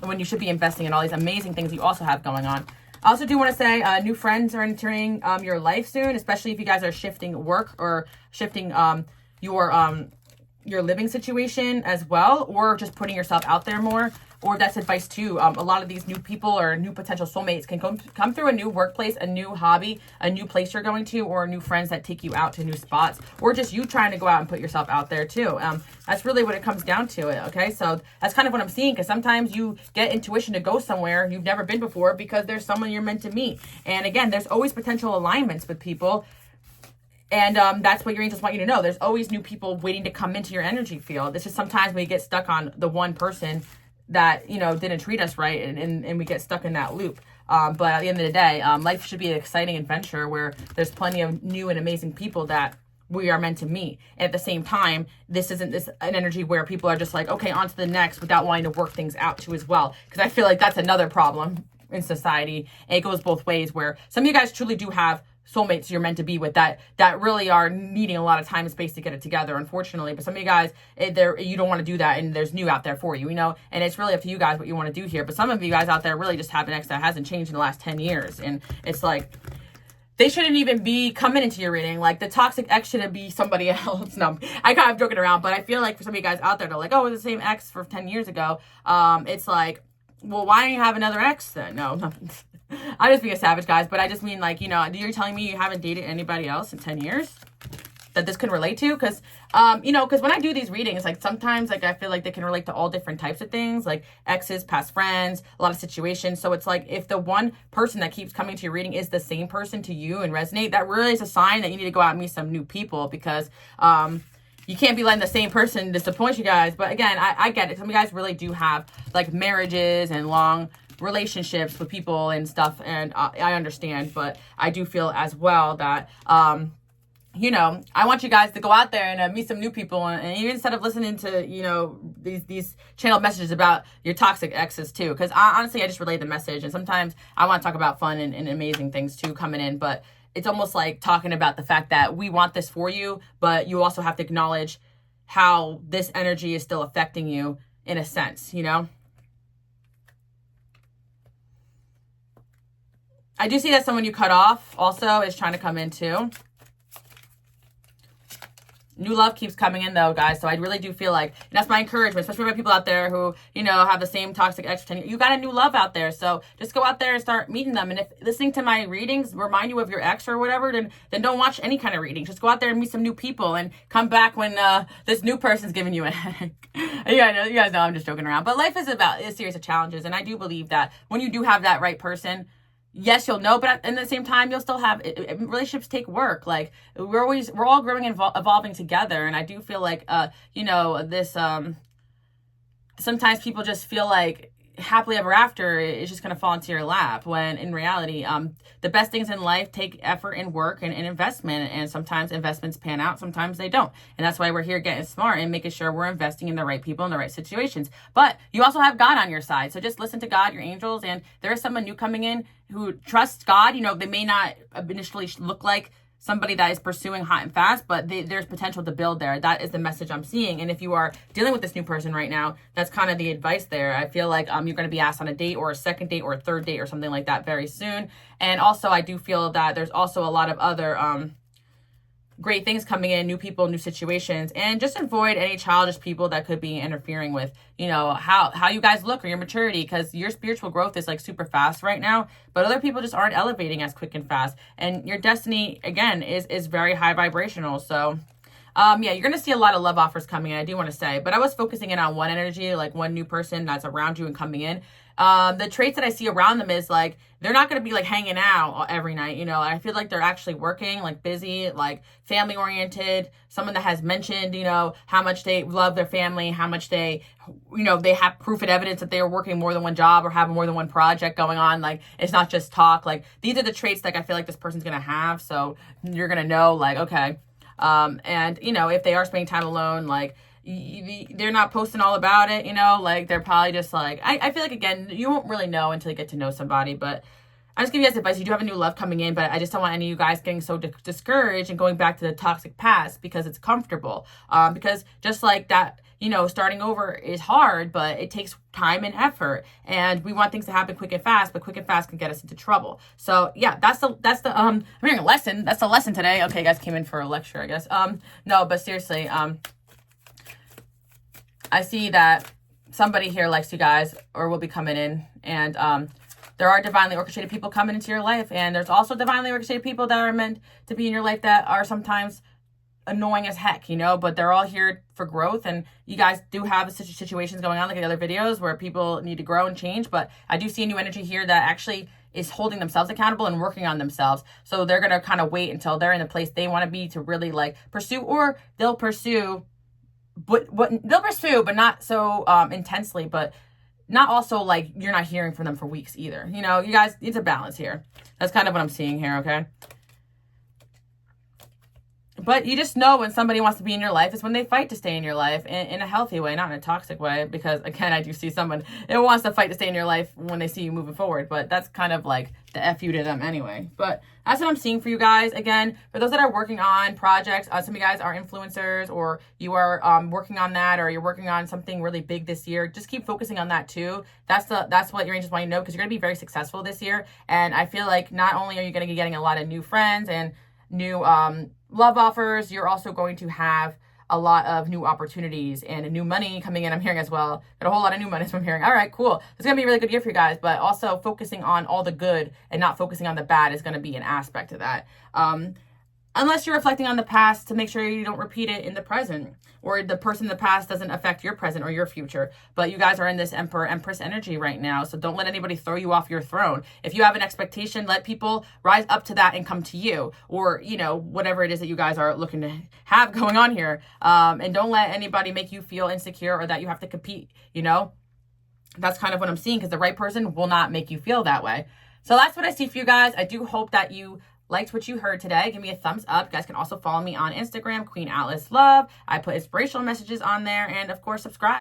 when you should be investing in all these amazing things you also have going on. I also do want to say new friends are entering your life soon, especially if you guys are shifting work or shifting your living situation as well, or just putting yourself out there more, or that's advice too. A lot of these new people or new potential soulmates can come through a new workplace, a new hobby, a new place you're going to, or new friends that take you out to new spots, or just you trying to go out and put yourself out there too. That's really what it comes down to it. Okay. So that's kind of what I'm seeing, because sometimes you get intuition to go somewhere you've never been before because there's someone you're meant to meet. And again, there's always potential alignments with people. And that's what your angels want you to know. There's always new people waiting to come into your energy field. It's just sometimes we get stuck on the one person that, didn't treat us right, and we get stuck in that loop. But at the end of the day, life should be an exciting adventure where there's plenty of new and amazing people that we are meant to meet. And at the same time, this isn't an energy where people are just like, okay, on to the next, without wanting to work things out too as well. Because I feel like that's another problem in society. And it goes both ways, where some of you guys truly do have soulmates you're meant to be with that really are needing a lot of time and space to get it together, unfortunately. But some of you guys, you don't want to do that, and there's new out there for you, and it's really up to you guys what you want to do here. But some of you guys out there really just have an ex that hasn't changed in the last 10 years, and it's like they shouldn't even be coming into your reading. Like, the toxic ex shouldn't be somebody else. No, I'm joking around, but I feel like for some of you guys out there, they're like, oh, it was the same ex for 10 years ago. It's like, well, why don't you have another ex then? No, I'm just being a savage, guys. But I just mean, like, you're telling me you haven't dated anybody else in 10 years that this can relate to? Because, because when I do these readings, like, sometimes, like, I feel like they can relate to all different types of things, like exes, past friends, a lot of situations. So it's like, if the one person that keeps coming to your reading is the same person to you and resonate, that really is a sign that you need to go out and meet some new people, because, you can't be letting the same person disappoint you guys. But again, I get it. Some of you guys really do have, like, marriages and long relationships with people and stuff, and I understand. But I do feel as well that I want you guys to go out there and meet some new people, and even instead of listening to these channel messages about your toxic exes too, because honestly I just relay the message, and sometimes I want to talk about fun and amazing things too coming in. But it's almost like talking about the fact that we want this for you, but you also have to acknowledge how this energy is still affecting you in a sense, I do see that someone you cut off also is trying to come in too. New love keeps coming in though, guys. So I really do feel like, and that's my encouragement, especially for people out there who, have the same toxic ex for 10 years. You got a new love out there. So just go out there and start meeting them. And if listening to my readings remind you of your ex or whatever, then don't watch any kind of reading. Just go out there and meet some new people, and come back when this new person's giving you a headache. You guys know I'm just joking around. But life is about a series of challenges. And I do believe that when you do have that right person, yes, you'll know, but at the same time, you'll still have relationships take work. Like, we're all growing and evolving together. And I do feel like, this, sometimes people just feel like happily ever after is just going to fall into your lap, when in reality, the best things in life take effort and work and investment. And sometimes investments pan out, sometimes they don't. And that's why we're here getting smart and making sure we're investing in the right people in the right situations. But you also have God on your side. So just listen to God, your angels. And there is someone new coming in who trusts God. They may not initially look like somebody that is pursuing hot and fast, but there's potential to build there. That is the message I'm seeing. And if you are dealing with this new person right now, that's kind of the advice there. I feel like you're going to be asked on a date, or a second date, or a third date, or something like that very soon. And also, I do feel that there's also a lot of other great things coming in, new people, new situations, and just avoid any childish people that could be interfering with, how you guys look or your maturity, because your spiritual growth is like super fast right now, but other people just aren't elevating as quick and fast. And your destiny, again, is very high vibrational. So you're going to see a lot of love offers coming in, I do want to say, but I was focusing in on one energy, like one new person that's around you and coming in. The traits that I see around them is like, they're not going to be like hanging out every night. I feel like they're actually working, like busy, like family oriented, someone that has mentioned, how much they love their family, how much they have proof and evidence that they are working more than one job or have more than one project going on. Like, it's not just talk. Like, these are the traits like I feel like this person's going to have. So you're going to know, like, okay. And if they are spending time alone, like, they're not posting all about it, like, they're probably just like, I feel like, again, you won't really know until you get to know somebody. But I just give you guys advice. You do have a new love coming in, but I just don't want any of you guys getting so discouraged and going back to the toxic past because it's comfortable. Because just like that, starting over is hard, but it takes time and effort, and we want things to happen quick and fast, but quick and fast can get us into trouble. So yeah, that's the I'm hearing a lesson. That's the lesson today. Okay, you guys came in for a lecture, I guess. No, but seriously, I see that somebody here likes you guys or will be coming in, and there are divinely orchestrated people coming into your life, and there's also divinely orchestrated people that are meant to be in your life that are sometimes annoying as heck, you know, but they're all here for growth. And you guys do have situations going on like in the other videos where people need to grow and change, but I do see a new energy here that actually is holding themselves accountable and working on themselves. So they're going to kind of wait until they're in the place they want to be to really like pursue, or they'll pursue, but not so intensely, but not also like you're not hearing from them for weeks either. You know, you guys, it's a balance here. That's kind of what I'm seeing here, okay? But you just know when somebody wants to be in your life is when they fight to stay in your life in a healthy way, not in a toxic way. Because, again, I do see someone that wants to fight to stay in your life when they see you moving forward. But that's kind of like the F you to them anyway. But that's what I'm seeing for you guys. Again, for those that are working on projects, some of you guys are influencers, or you are working on that, or you're working on something really big this year. Just keep focusing on that too. That's what your angels want you to know, because you're going to be very successful this year. And I feel like not only are you going to be getting a lot of new friends and new love offers, you're also going to have a lot of new opportunities and new money coming in. I'm hearing as well. Got a whole lot of new money, so I'm hearing. All right, cool. It's going to be a really good year for you guys, but also focusing on all the good and not focusing on the bad is going to be an aspect of that. Unless you're reflecting on the past to make sure you don't repeat it in the present, or the person in the past doesn't affect your present or your future. But you guys are in this Emperor, Empress energy right now, so don't let anybody throw you off your throne. If you have an expectation, let people rise up to that and come to you, or, you know, whatever it is that you guys are looking to have going on here. And don't let anybody make you feel insecure or that you have to compete, you know? That's kind of what I'm seeing, because the right person will not make you feel that way. So that's what I see for you guys. I do hope that you liked what you heard today. Give me a thumbs up. You guys can also follow me on Instagram, Queen Atlas Love. I put inspirational messages on there, and of course, subscribe.